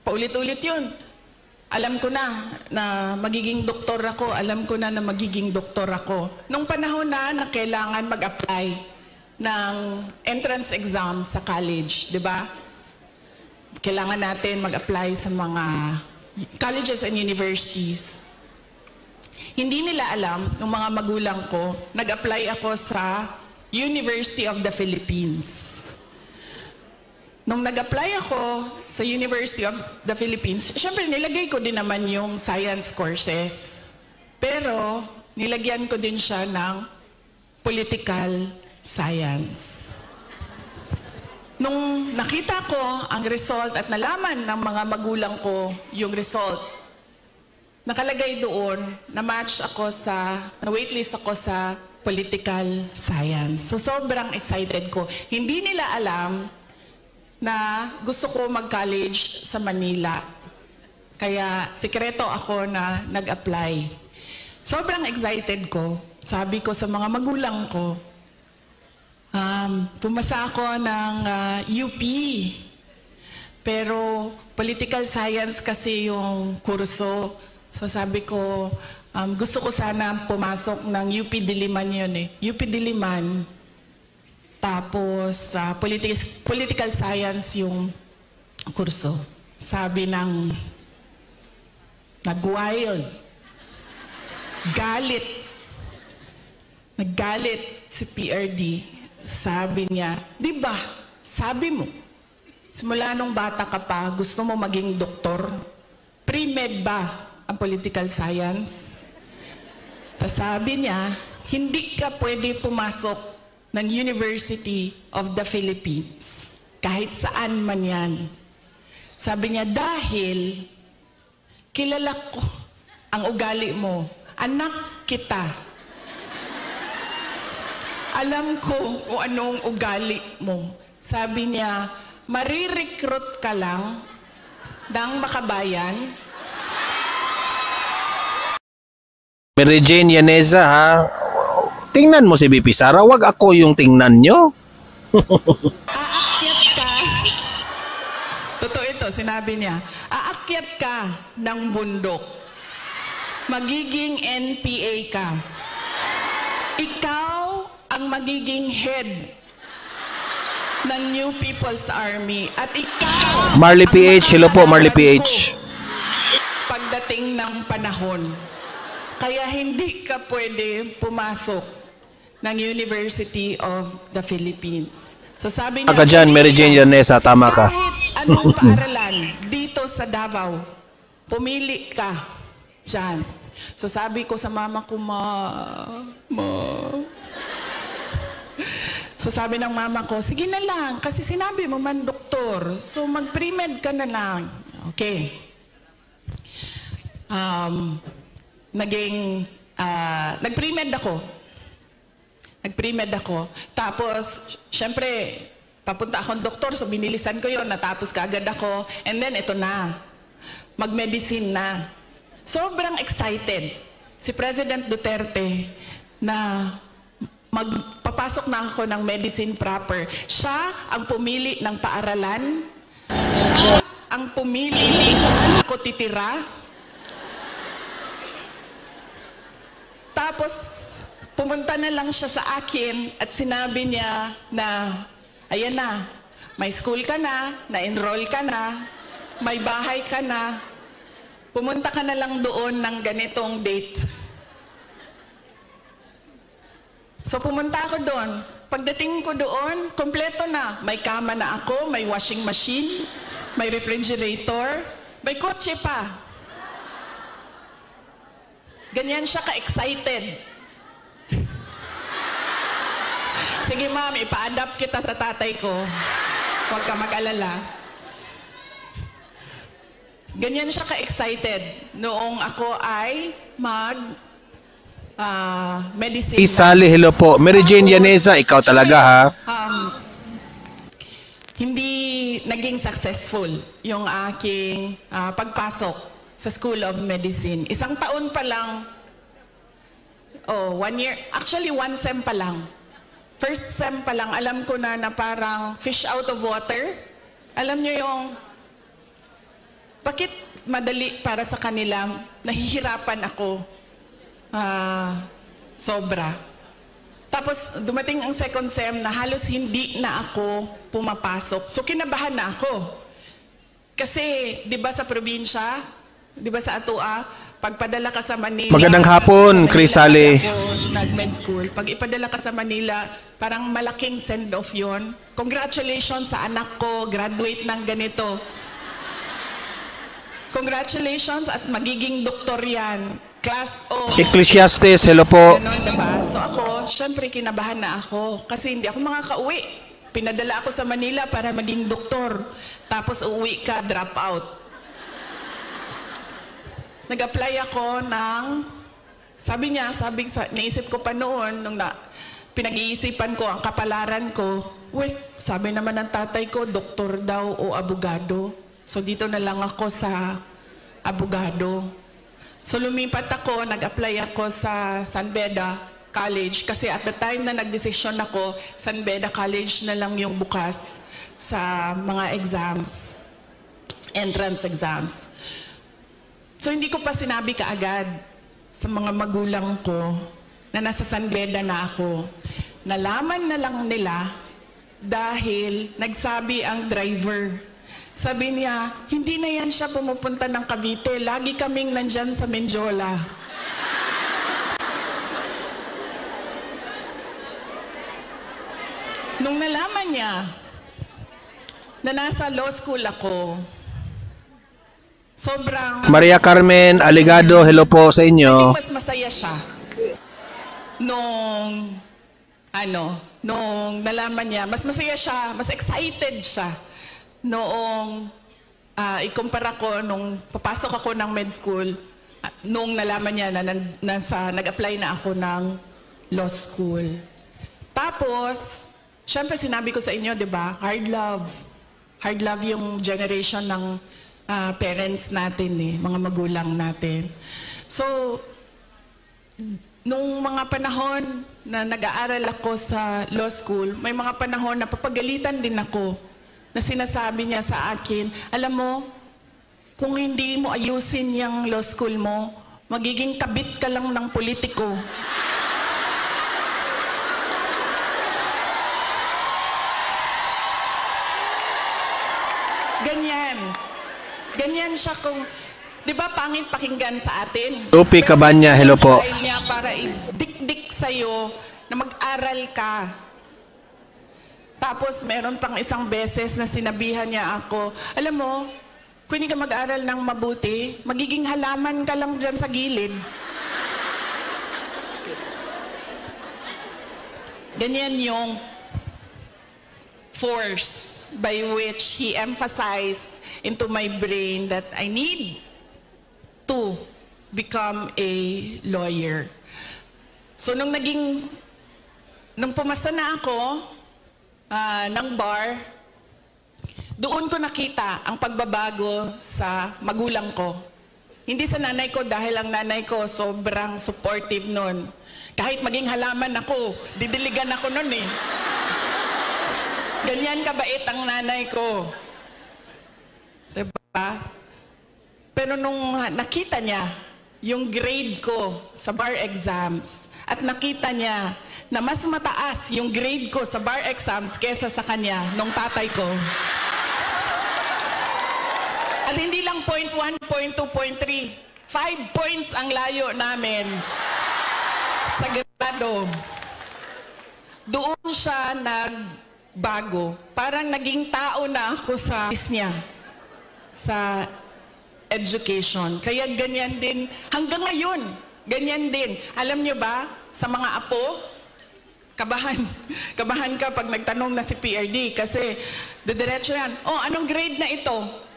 paulit-ulit yun, alam ko na magiging doktor ako, alam ko na magiging doktor ako. Nung panahon na kailangan mag-apply ng entrance exam sa college, di ba? Kailangan natin mag-apply sa mga colleges and universities. Hindi nila alam, ng mga magulang ko, nag-apply ako sa University of the Philippines. Nung nag-apply ako sa University of the Philippines, syempre nilagay ko din naman yung science courses. Pero nilagyan ko din siya ng political science. Nung nakita ko ang result at nalaman ng mga magulang ko yung result, nakalagay doon na match ako na waitlist ako sa political science. So sobrang excited ko. Hindi nila alam na gusto ko mag-college sa Manila. Kaya sikreto ako na nag-apply. Sobrang excited ko. Sabi ko sa mga magulang ko, pumasa ako ng UP. Pero political science kasi yung kurso. So sabi ko, gusto ko sana pumasok ng UP Diliman yun eh. UP Diliman. Tapos political science yung kurso. Sabi ng nag-wild. Naggalit si PRD. Sabi niya, di ba, sabi mo, simula nung bata ka pa, gusto mo maging doktor? Pre-med ba ang political science? Tapos sabi niya, hindi ka pwede pumasok ng University of the Philippines. Kahit saan man yan. Sabi niya, dahil kilala ko ang ugali mo. Anak kita. Alam ko kung anong ugali mo. Sabi niya, marirecruit ka lang ng makabayan. Mary Jane Yaneza ha, tingnan mo si BP Sara, wag ako yung tingnan nyo. Aakyat ka. Totoo ito, sinabi niya. Aakyat ka ng bundok. Magiging NPA ka. Ikaw ang magiging head ng New People's Army. At ikaw Marley PH, hello po Marley PH. Pagdating ng panahon. Kaya hindi ka pwede pumasok ng University of the Philippines. So sabi niya, Aga dyan, Mary Jane Yaneza, tama ka. Kahit anong paaralan dito sa Davao, pumili ka dyan. So sabi ko sa mama ko, So sabi ng mama ko, sige na lang, kasi sinabi mo man doktor, so mag-pre-med ka na lang. Okay. Nag-pre-med ako. Tapos, syempre, papunta akong doktor, so binilisan ko yon, natapos kaagad ako. And then, ito na. Mag-medicine na. Sobrang excited si President Duterte na magpapasok na ako ng medicine proper. Siya ang pumili ng paaralan. Siya ang pumili kung saan ako titira. Tapos, pumunta na lang siya sa akin at sinabi niya na, ayan na, may school ka na, na-enroll ka na, may bahay ka na, pumunta ka na lang doon ng ganitong date. So pumunta ako doon. Pagdating ko doon, kompleto na. May kama na ako, may washing machine, may refrigerator, may kotse pa. Ganyan siya ka-excited. Sige ma'am, ipa-adapt kita sa tatay ko. Huwag ka mag-alala. Ganyan siya ka-excited noong ako ay medicine. Isali, hello po. Mary Jane Yaneza, ikaw talaga ha? Hindi naging successful yung aking pagpasok sa School of Medicine. Isang taon pa lang, 1 year, actually 1 sem pa lang. First sem pa lang, alam ko na parang fish out of water. Alam nyo yung, bakit madali para sa kanila, nahihirapan ako, sobra. Tapos dumating ang second sem na halos hindi na ako pumapasok. So kinabahan na ako. Kasi 'di ba sa probinsya, 'di ba sa Atua, pagpadala ka sa Manila. Magandang hapon, Chris Sale. Nag-med school. Pag ipadala ka sa Manila, parang malaking send off 'yon. Congratulations sa anak ko, graduate ng ganito. Congratulations at magiging doktor 'yan. Class O. Ecclesiastes, hello po. Ganon, diba? So ako, syempre kinabahan na ako kasi hindi ako makakauwi. Pinadala ako sa Manila para maging doktor. Tapos uuwi ka, drop out. Nag-apply ako ng, naisip ko pa noon, nung pinag-iisipan ko ang kapalaran ko, sabi naman ng tatay ko, doktor daw o abogado. So dito na lang ako sa abogado. So lumipat ako, nag-apply ako sa San Beda College kasi at the time na nagdesisyon ako, San Beda College na lang yung bukas sa mga exams, entrance exams. So hindi ko pa sinabi kaagad sa mga magulang ko na nasa San Beda na ako. Nalaman na lang nila dahil nagsabi ang driver. Sabi niya, hindi na yan siya pumupunta ng Cavite. Lagi kaming nandyan sa Menjola. Nung nalaman niya na nasa law school ako, sobrang... Maria Carmen Aligado, hello po sa inyo. Mas masaya siya. Nung nalaman niya, mas masaya siya, mas excited siya. Noong ikumpara ko, nung papasok ako ng med school, noong nalaman niya na nag-apply na ako ng law school. Tapos, syempre sinabi ko sa inyo, di ba, hard love. Hard love yung generation ng parents natin, mga magulang natin. So, nung mga panahon na nag-aaral ako sa law school, may mga panahon na papagalitan din ako na sinasabi niya sa akin, alam mo, kung hindi mo ayusin yung law school mo, magiging kabit ka lang ng politiko. Ganyan. Ganyan siya kung, di ba pangit pakinggan sa atin? Lupi Cabanya, hello po. Niya para idikdik sa'yo na mag-aral ka. Tapos meron pang isang beses na sinabihan niya ako, alam mo, kung hindi ka mag-aral ng mabuti, magiging halaman ka lang dyan sa gilid. Ganyan yung force by which he emphasized into my brain that I need to become a lawyer. So nung pumasa na ako, ng bar, doon ko nakita ang pagbabago sa magulang ko. Hindi sa nanay ko dahil ang nanay ko sobrang supportive nun. Kahit maging halaman ako, didiligan ako nun eh. Ganyan kabait ang nanay ko. Diba? Pero nung nakita niya yung grade ko sa bar exams at nakita niya na mas mataas yung grade ko sa bar exams kesa sa kanya nung tatay ko. At hindi lang 0.1, 0.2, 0.3. 5 points ang layo namin sa grado. Doon siya nagbago. Parang naging tao na ako sa office niya. sa education. Kaya ganyan din, hanggang ngayon, ganyan din. Alam nyo ba, sa mga apo, kabahan. Kabahan ka pag nagtanong na si PRD kasi didiretso yan. Oh, anong grade na ito?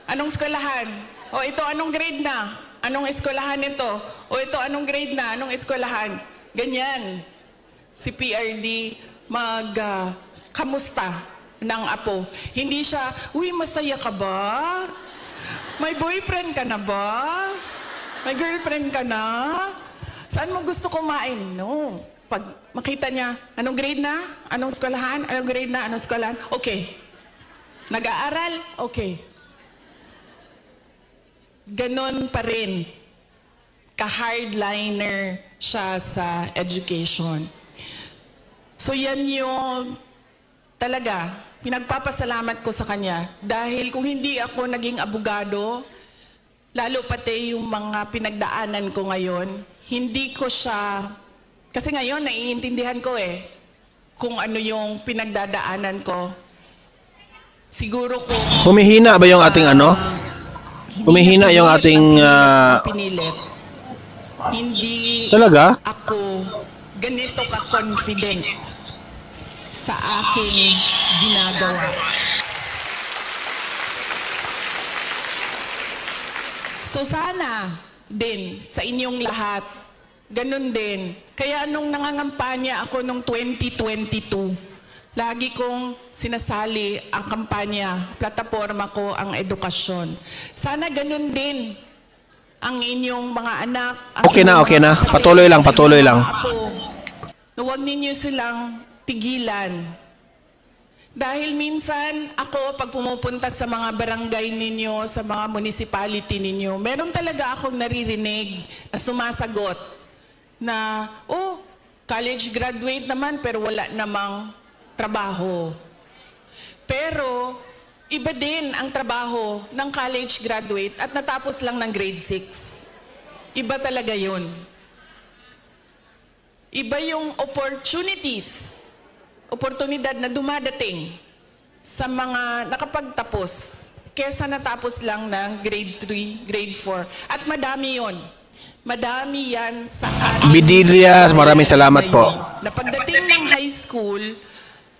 Anong eskwelahan? Oh, ito anong grade na? Anong eskwelahan ito? Oh, ito anong grade na? Anong eskwelahan? Ganyan. Si PRD kamusta ng apo. Hindi siya, uy, masaya ka ba? May boyfriend ka na ba? May girlfriend ka na? Saan mo gusto kumain? No. Pag makita niya, anong grade na? Anong eskwelahan? Anong grade na? Anong eskwelahan? Okay. Nag-aaral? Okay. Ganon pa rin. Ka-hardliner siya sa education. So yan yung talaga, pinagpapasalamat ko sa kanya. Dahil kung hindi ako naging abogado, lalo pati yung mga pinagdaanan ko ngayon, hindi ko siya, kasi ngayon naiintindihan ko kung ano yung pinagdadaanan ko. Siguro kung... Humihina ba yung ating ano? Humihina yung ating... pinilit. Hindi Talaga? ako ganito ka-confident sa aking ginagawa. So sana din sa inyong lahat, ganun din. Kaya nung nangangampanya ako nung 2022, lagi kong sinasali ang kampanya, plataforma ko ang edukasyon. Sana ganun din ang inyong mga anak. Okay na. Patuloy lang. Huwag ninyo silang tigilan. Dahil minsan ako, pag pumupunta sa mga barangay ninyo, sa mga municipality ninyo, meron talaga akong naririnig na sumasagot na, oh, college graduate naman pero wala namang trabaho. Pero, iba din ang trabaho ng college graduate at natapos lang ng grade 6. Iba talaga yun. Iba yung oportunidad na dumadating sa mga nakapagtapos kesa natapos lang ng grade 3, grade 4. At madami yun. Madami yan sa ating... Bidilias, maraming salamat po. Na pagdating ng high school,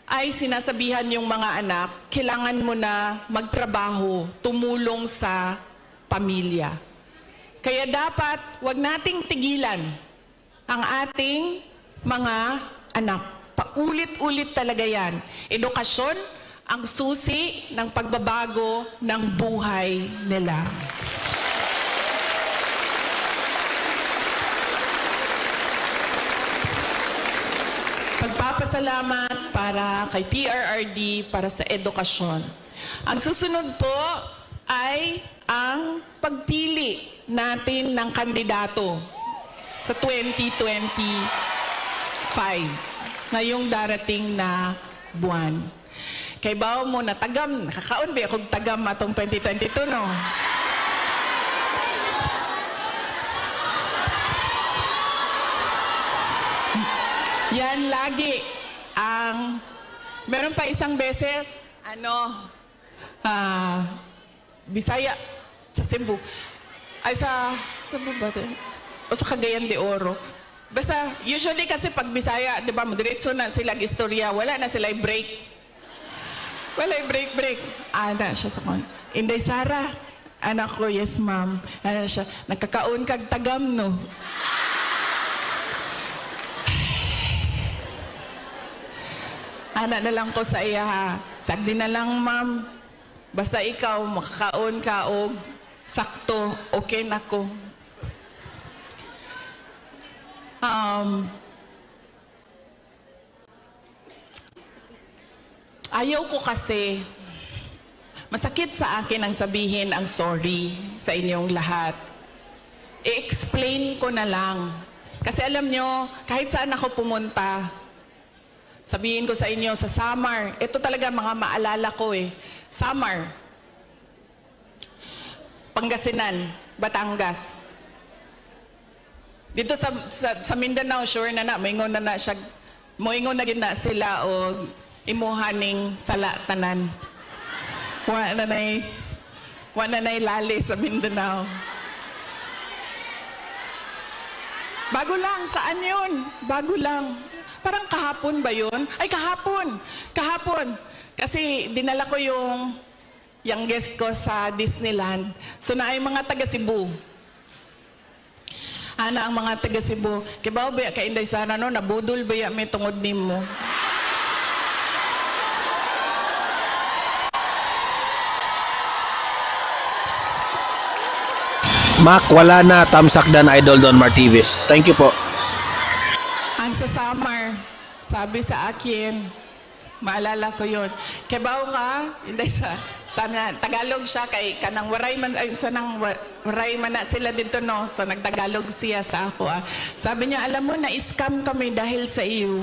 ay sinasabihan yung mga anak, kailangan mo na magtrabaho, tumulong sa pamilya. Kaya dapat, wag nating tigilan ang ating mga anak. Paulit-ulit talaga yan. Edukasyon ang susi ng pagbabago ng buhay nila. Pagpapasalamat para kay PRRD para sa edukasyon. Ang susunod po ay ang pagpili natin ng kandidato sa 2025, ngayong darating na buwan. Kay bao mo na tagam, nakakaon ba akong tagam atong 2022, no? Yan lagi ang, meron pa isang beses, Bisaya, sa Cebu. Ay, sa Cebu ba ito? O sa Cagayan de Oro. Basta, usually kasi pag Bisaya, di ba, diretso na silang istorya, wala na sila break. Wala break. Ana siya sa kon. Inday Sara, anak ko, yes ma'am. Ano siya, nakakaon kag tagam, no? Ana na lang ko sa iya, ha. Sagdi na lang, ma'am. Basta ikaw, makakaon ka o sakto, okay na ko. Ayaw ko kasi, masakit sa akin ang sabihin ang sorry sa inyong lahat. I-explain ko na lang. Kasi alam nyo, kahit saan ako pumunta, sabihin ko sa inyo, sa Samar, ito talaga mga maalala ko Samar, Pangasinan, Batangas. Dito sa Mindanao, sure na moingon na siya, moingon na gina sila o imuhaning sala tanan. Wa na Wala na ilali sa Mindanao. Bago lang, saan yun? Bago lang. Parang kahapon ba yun? Ay, kahapon! Kahapon! Kasi dinala ko yung guest ko sa Disneyland. So na ay mga taga Cebu. Ana ang mga taga Cebu. Kibaw ba ka Inday Sara no? Nabudol ba may tungod nimo? Mac, wala na. Tamsakdan Idol Don Martivis. Thank you po. Ang sa summer, sabi sa akin, maalala ko yun. Kibaw ka, Inday Sara. Sana Tagalog siya kay kanang waray man ay sanang waray man na sila dito no. So nagtagalog siya sa ako. Sabi niya, alam mo na scam kami dahil sa iyo.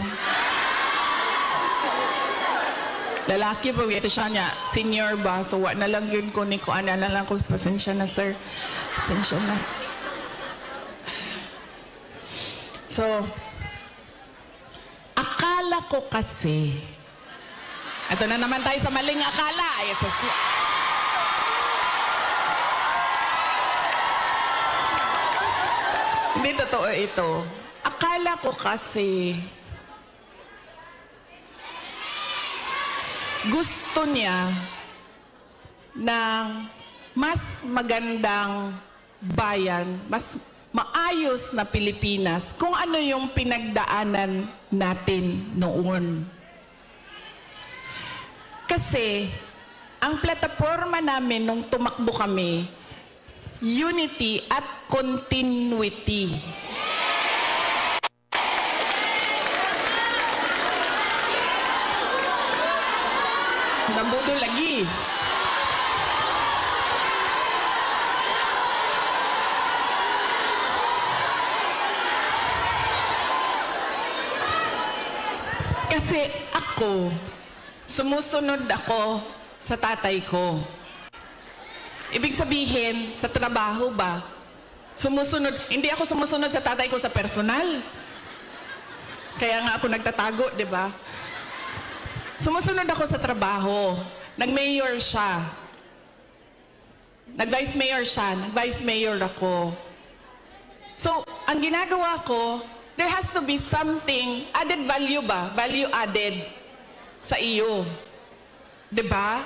Lalaki pa ito siya niya, senior ba? So wa na lang yun ko ni ko ana na lang ko, pasensya na sir. Pasensya na. So akala ko kasi ito na naman tayo sa maling akala. Hindi totoo ito. Akala ko kasi gusto niya ng mas magandang bayan, mas maayos na Pilipinas kung ano yung pinagdaanan natin noon. Kasi, ang plataforma namin nung tumakbo kami, unity at continuity. Nabudol lagi. Kasi ako, sumusunod ako sa tatay ko. Ibig sabihin, sa trabaho ba? Sumusunod, hindi ako sumusunod sa tatay ko sa personal. Kaya nga ako nagtatago, di ba? Sumusunod ako sa trabaho. Nag-mayor siya. Nag-vice mayor siya. Nag-vice mayor ako. So, ang ginagawa ko, there has to be something, added value ba? Value added sa iyo. Diba?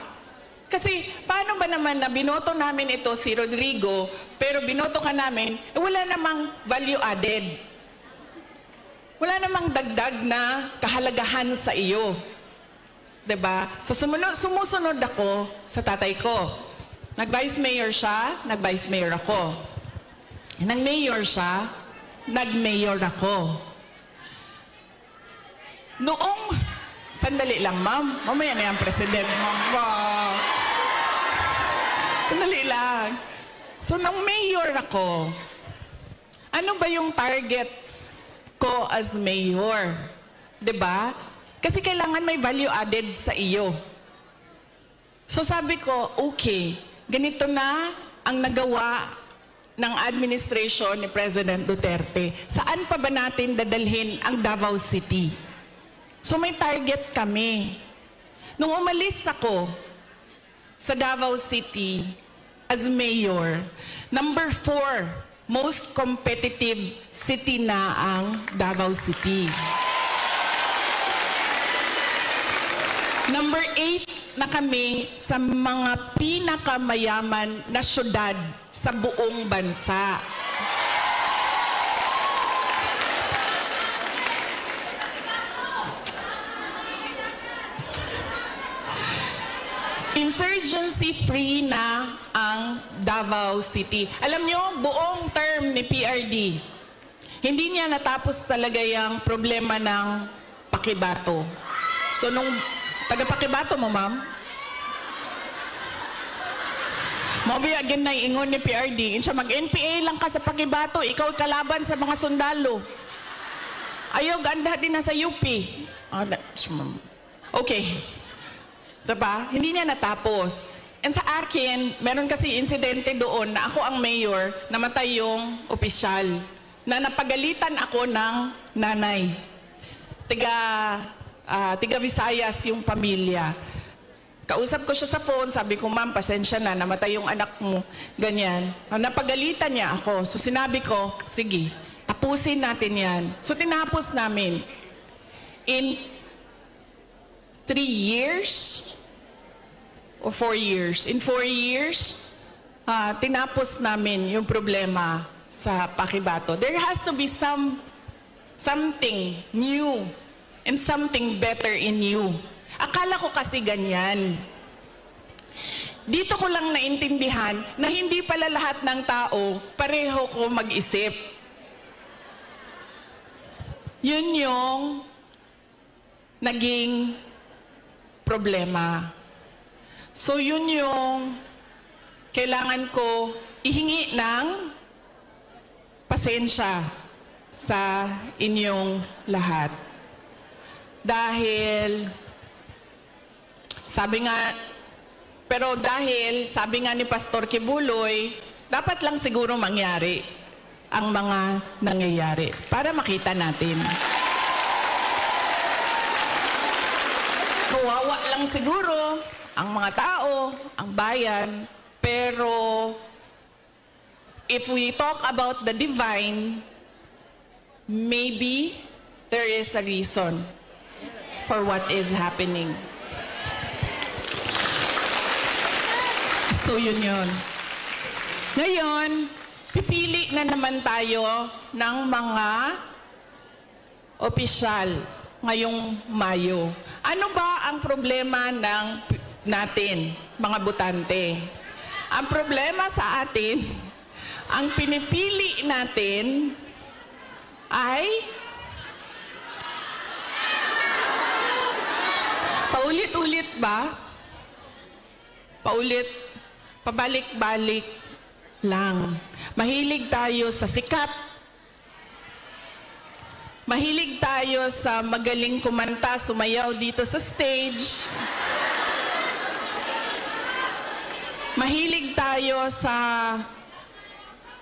Kasi, paano ba naman na binoto namin ito si Rodrigo, pero binoto ka namin, wala namang value added. Wala namang dagdag na kahalagahan sa iyo. Diba? So, sumusunod ako sa tatay ko. Nag-vice mayor siya, nag-vice mayor ako. Nag-mayor siya, nag-mayor ako. Noong, sandali lang ma'am, mamaya na yung president ma'am. Wow. Sandali lang. So, nang mayor ako, ano ba yung targets ko as mayor? Diba? Kasi kailangan may value added sa iyo. So sabi ko, okay, ganito na ang nagawa ng administration ni President Duterte. Saan pa ba natin dadalhin ang Davao City? So may target kami. Nung umalis ako sa Davao City as mayor, number 4, most competitive city na ang Davao City. Number 8 na kami sa mga pinakamayaman na syudad sa buong bansa. Insurgency-free na ang Davao City. Alam nyo, buong term ni PRD, hindi niya natapos talaga yung problema ng Pakibato. So nung taga-Pakibato mo, ma'am? Mabi again na ingon ni PRD, insya mag-NPA lang ka sa Pakibato, ikaw kalaban sa mga sundalo. Ayaw, ganda din na sa UP. Okay. Diba? Hindi niya natapos. And sa akin, meron kasi insidente doon na ako ang mayor, namatay yung opisyal, na napagalitan ako ng nanay. Tiga Visayas yung pamilya. Kausap ko siya sa phone, sabi ko, ma'am, pasensya na, namatay yung anak mo. Ganyan. Napagalitan niya ako. So sinabi ko, sige, tapusin natin yan. So tinapos namin. In 3 years o 4 years. In 4 years, tinapos namin yung problema sa Pakibato. There has to be something new and something better in you. Akala ko kasi ganyan. Dito ko lang naintindihan na hindi pala lahat ng tao pareho ko mag-isip. Yun yung naging problema. So yun yung kailangan ko ihingi ng pasensya sa inyong lahat. Dahil sabi nga ni Pastor Kibuloy, dapat lang siguro mangyari ang mga nangyayari para makita natin. Kawawa lang siguro ang mga tao, ang bayan, pero if we talk about the divine, maybe there is a reason for what is happening. So yun yun. Ngayon, pipili na naman tayo ng mga opisyal ngayong Mayo. Ano ba ang problema natin, mga botante? Ang problema sa atin, ang pinipili natin ay paulit-ulit ba? Pabalik-balik lang. Mahilig tayo sa sikat. Mahilig tayo sa magaling kumanta, sumayaw dito sa stage. Mahilig tayo sa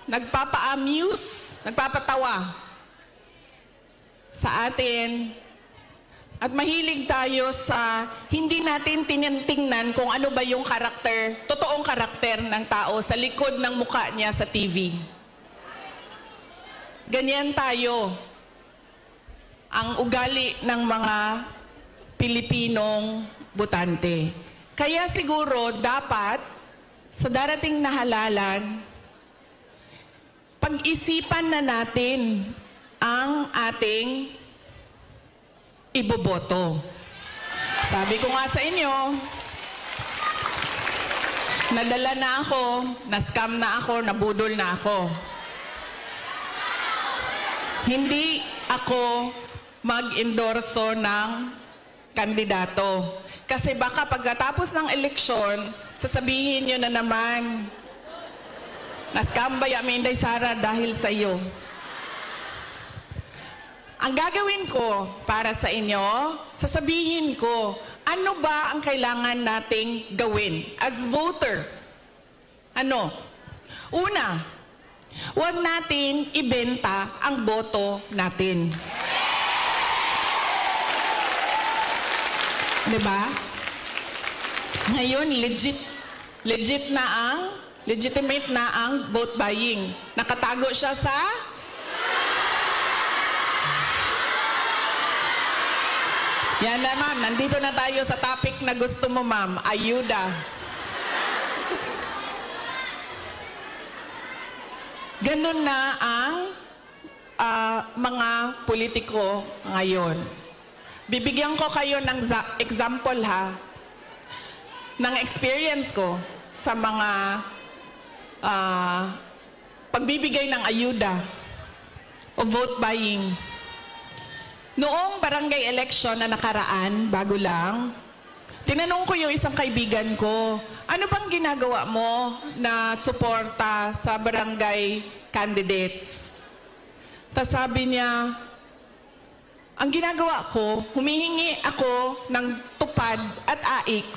nagpapa-amuse, nagpapatawa sa atin. At mahilig tayo sa hindi natin tinitingnan kung ano ba yung karakter, totoong karakter ng tao sa likod ng mukha niya sa TV. Ganyan tayo ang ugali ng mga Pilipinong botante. Kaya siguro dapat sa darating na halalan, pag-isipan na natin ang ating iboboto. Sabi ko nga sa inyo, nadala na ako, na-scam na ako, nabudol na ako. Hindi ako mag-endorso ng kandidato. Kasi baka pagkatapos ng eleksyon, sasabihin nyo na naman, na-scam ba yung Inday Sara dahil sa iyo? Ang gagawin ko para sa inyo, sasabihin ko, ano ba ang kailangan nating gawin as voter? Ano? Una, huwag natin ibenta ang boto natin. Diba? Ngayon, legitimate na ang vote buying. Nakatago siya sa yan na, ma'am. Nandito na tayo sa topic na gusto mo, ma'am. Ayuda. Ganun na ang mga politiko ngayon. Bibigyan ko kayo ng example, ha, ng experience ko sa mga pagbibigay ng ayuda o vote buying. Noong barangay election na nakaraan, bago lang, tinanong ko yung isang kaibigan ko, ano bang ginagawa mo na suporta sa barangay candidates? Tapos sabi niya, ang ginagawa ko, humihingi ako ng tupad at AIX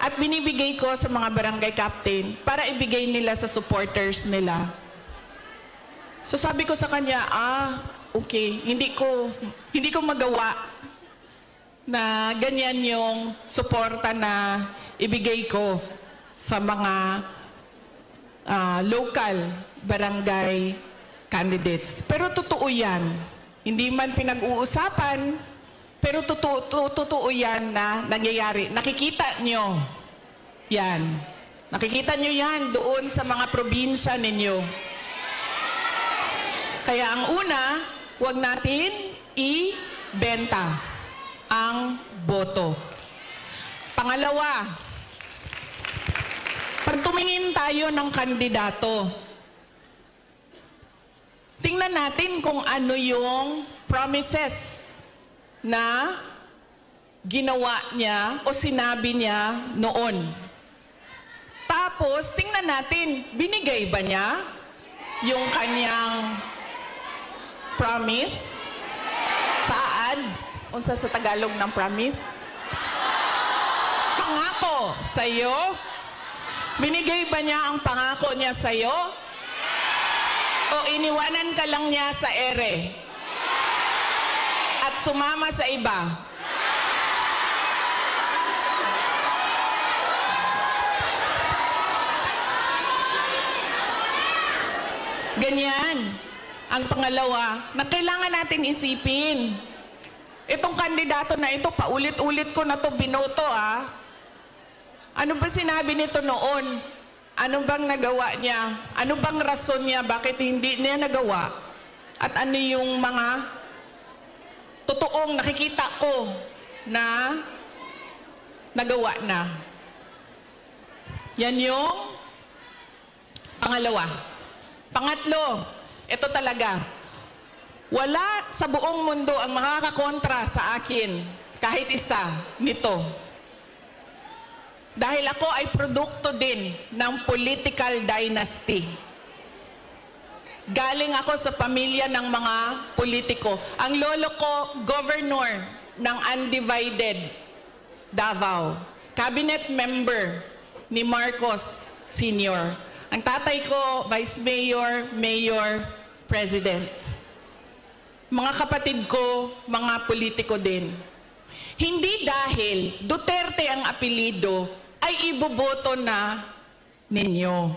at binibigay ko sa mga barangay captain para ibigay nila sa supporters nila. So sabi ko sa kanya, okay, hindi ko magawa na ganyan yung suporta na ibigay ko sa mga local barangay candidates. Pero totoo yan. Hindi man pinag-uusapan, pero totoo yan na nangyayari. Nakikita nyo yan. Nakikita nyo yan doon sa mga probinsya ninyo. Kaya ang una, huwag natin ibenta ang boto. Pangalawa, pag tumingin tayo ng kandidato, tingnan natin kung ano yung promises na ginawa niya o sinabi niya noon. Tapos, tingnan natin, binigay ba niya yung kanyang promise? Saan? Unsa sa Tagalog ng promise? Pangako sa'yo? Binigay ba niya ang pangako niya sa'yo? O iniwanan ka lang niya sa ere? At sumama sa iba? Ganyan. Ang pangalawa, na kailangan natin isipin. Itong kandidato na ito, paulit-ulit ko na to binoto Ano ba sinabi nito noon? Ano bang nagawa niya? Ano bang rason niya? Bakit hindi niya nagawa? At ano yung mga totoong nakikita ko na nagawa na? Yan yung pangalawa. Pangatlo, ito talaga. Wala sa buong mundo ang makakakontra sa akin, kahit isa, nito. Dahil ako ay produkto din ng political dynasty. Galing ako sa pamilya ng mga politiko. Ang lolo ko, governor ng undivided Davao. Cabinet member ni Marcos Sr. Ang tatay ko, vice mayor, mayor, president. Mga kapatid ko, mga politiko din. Hindi dahil Duterte ang apelido ay iboboto na ninyo.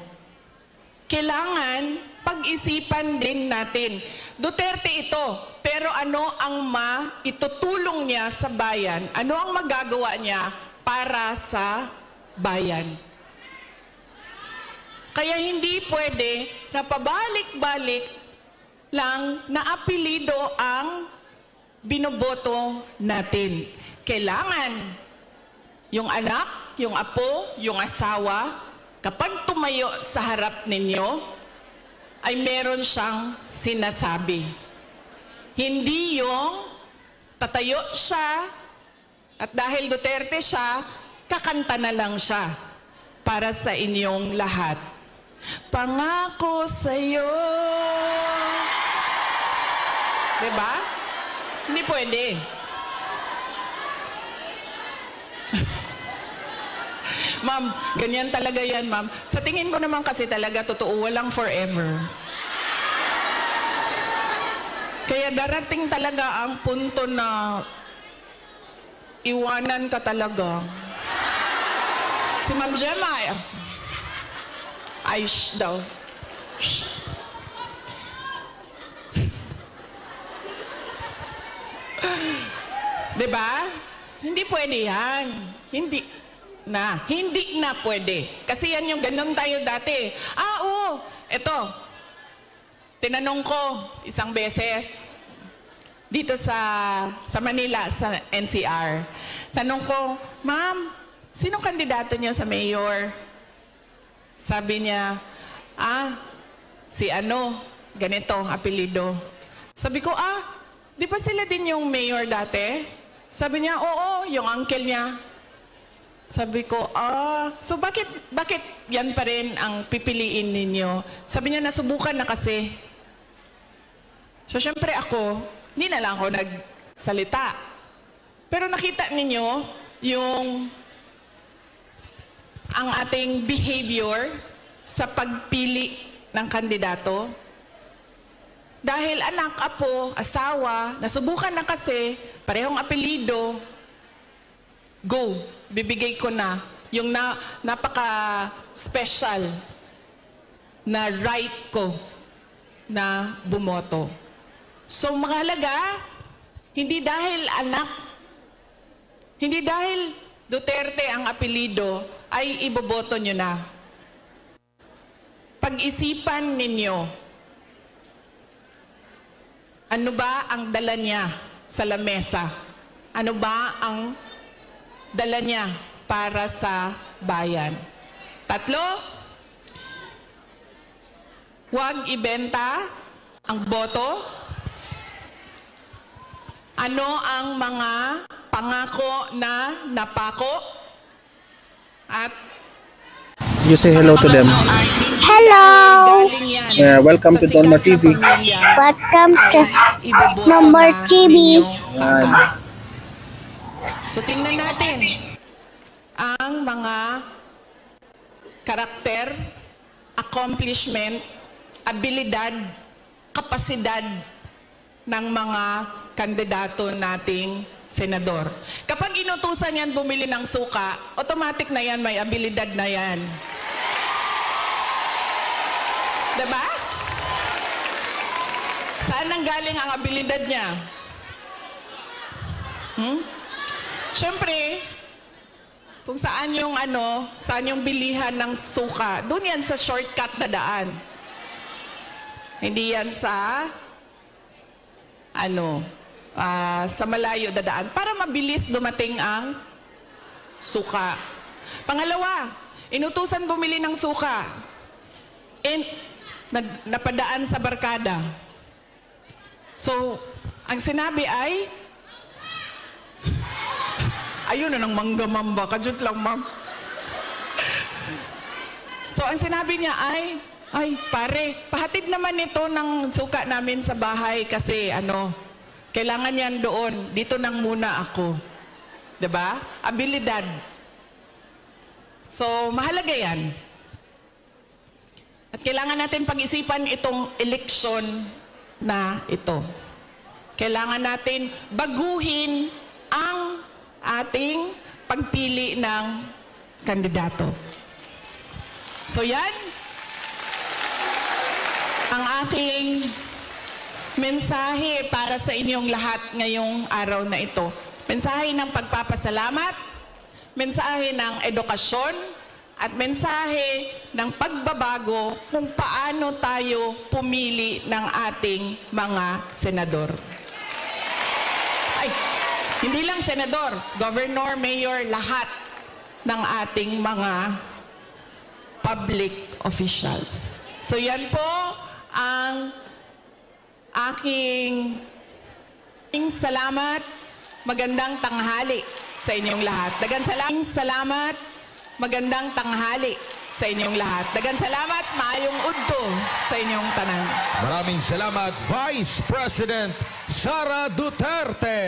Kailangan pag-isipan din natin. Duterte ito, pero ano ang maitutulong niya sa bayan? Ano ang magagawa niya para sa bayan? Kaya hindi pwede na pabalik-balik lang na apelido ang binoboto natin. Kailangan yung anak, yung apo, yung asawa, kapag tumayo sa harap ninyo, ay meron siyang sinasabi. Hindi yung tatayo siya at dahil Duterte siya, kakanta na lang siya para sa inyong lahat. Pangako sa'yo. Diba? Hindi pwede. Ma'am, ganyan talaga yan, ma'am. Sa tingin ko naman kasi talaga, totoo, walang forever. Kaya darating talaga ang punto na iwanan ka talaga. Si Ma'am Gemma, ay, shh daw. Shh. Diba? Hindi pwede yan. Hindi na pwede. Kasi yan yung ganun tayo dati. Oo, eto. Tinanong ko isang beses dito sa Manila, sa NCR. Tanong ko, ma'am, sinong kandidato niyo sa mayor? Sabi niya, si ano, ganito ang apelido. Sabi ko, di ba sila din yung mayor dati? Sabi niya, oo, yung uncle niya. Sabi ko, so bakit yan pa rin ang pipiliin ninyo? Sabi niya, nasubukan na kasi. So, syempre ako, hindi na lang ako nagsalita. Pero nakita ninyo yung ang ating behavior sa pagpili ng kandidato. Dahil anak, apo, asawa, nasubukan na kasi, parehong apelido, go, bibigay ko na yung napaka-special na right ko na bumoto. So mahalaga, hindi dahil anak, hindi dahil Duterte ang apelido, ay iboboto nyo na. Pag-isipan ninyo, ano ba ang dala niya sa lamesa? Ano ba ang dala niya para sa bayan? 3, huwag ibenta ang boto. Ano ang mga pangako na napako? At You say hello to them. Hello. Welcome to Donma TV. Welcome to Donma TV. So tingnan natin ang mga karakter, accomplishment, abilidad, kapasidad ng mga kandidato nating senador. Kapag inutusan yan bumili ng suka, automatic na yan, may abilidad na yan. Diba? Saan nanggaling ang abilidad niya? Siyempre, kung saan yung saan yung bilihan ng suka, doon yan sa shortcut na daan. Hindi yan sa sa malayo dadaan para mabilis dumating ang suka. Pangalawa, inutusan bumili ng suka. Napadaan sa barkada. So, ang sinabi ay, ayun na ng mangga-mamba, kadyot lang, ma'am. So, ang sinabi niya ay pare, pahatid naman ito ng suka namin sa bahay kasi kailangan yan doon. Dito nang muna ako. Diba? Abilidad. So, mahalaga yan. At kailangan natin pag-isipan itong eleksyon na ito. Kailangan natin baguhin ang ating pagpili ng kandidato. So, yan ang aking mensahe para sa inyong lahat ngayong araw na ito. Mensahe ng pagpapasalamat, mensahe ng edukasyon, at mensahe ng pagbabago kung paano tayo pumili ng ating mga senador. Hindi lang senador, governor, mayor, lahat ng ating mga public officials. So yan po ang aking salamat, magandang tanghali sa inyong lahat. Dagan salamat, magandang tanghali sa inyong lahat. Dagan salamat, maayong udto sa inyong tanan. Maraming salamat, Vice President Sara Duterte.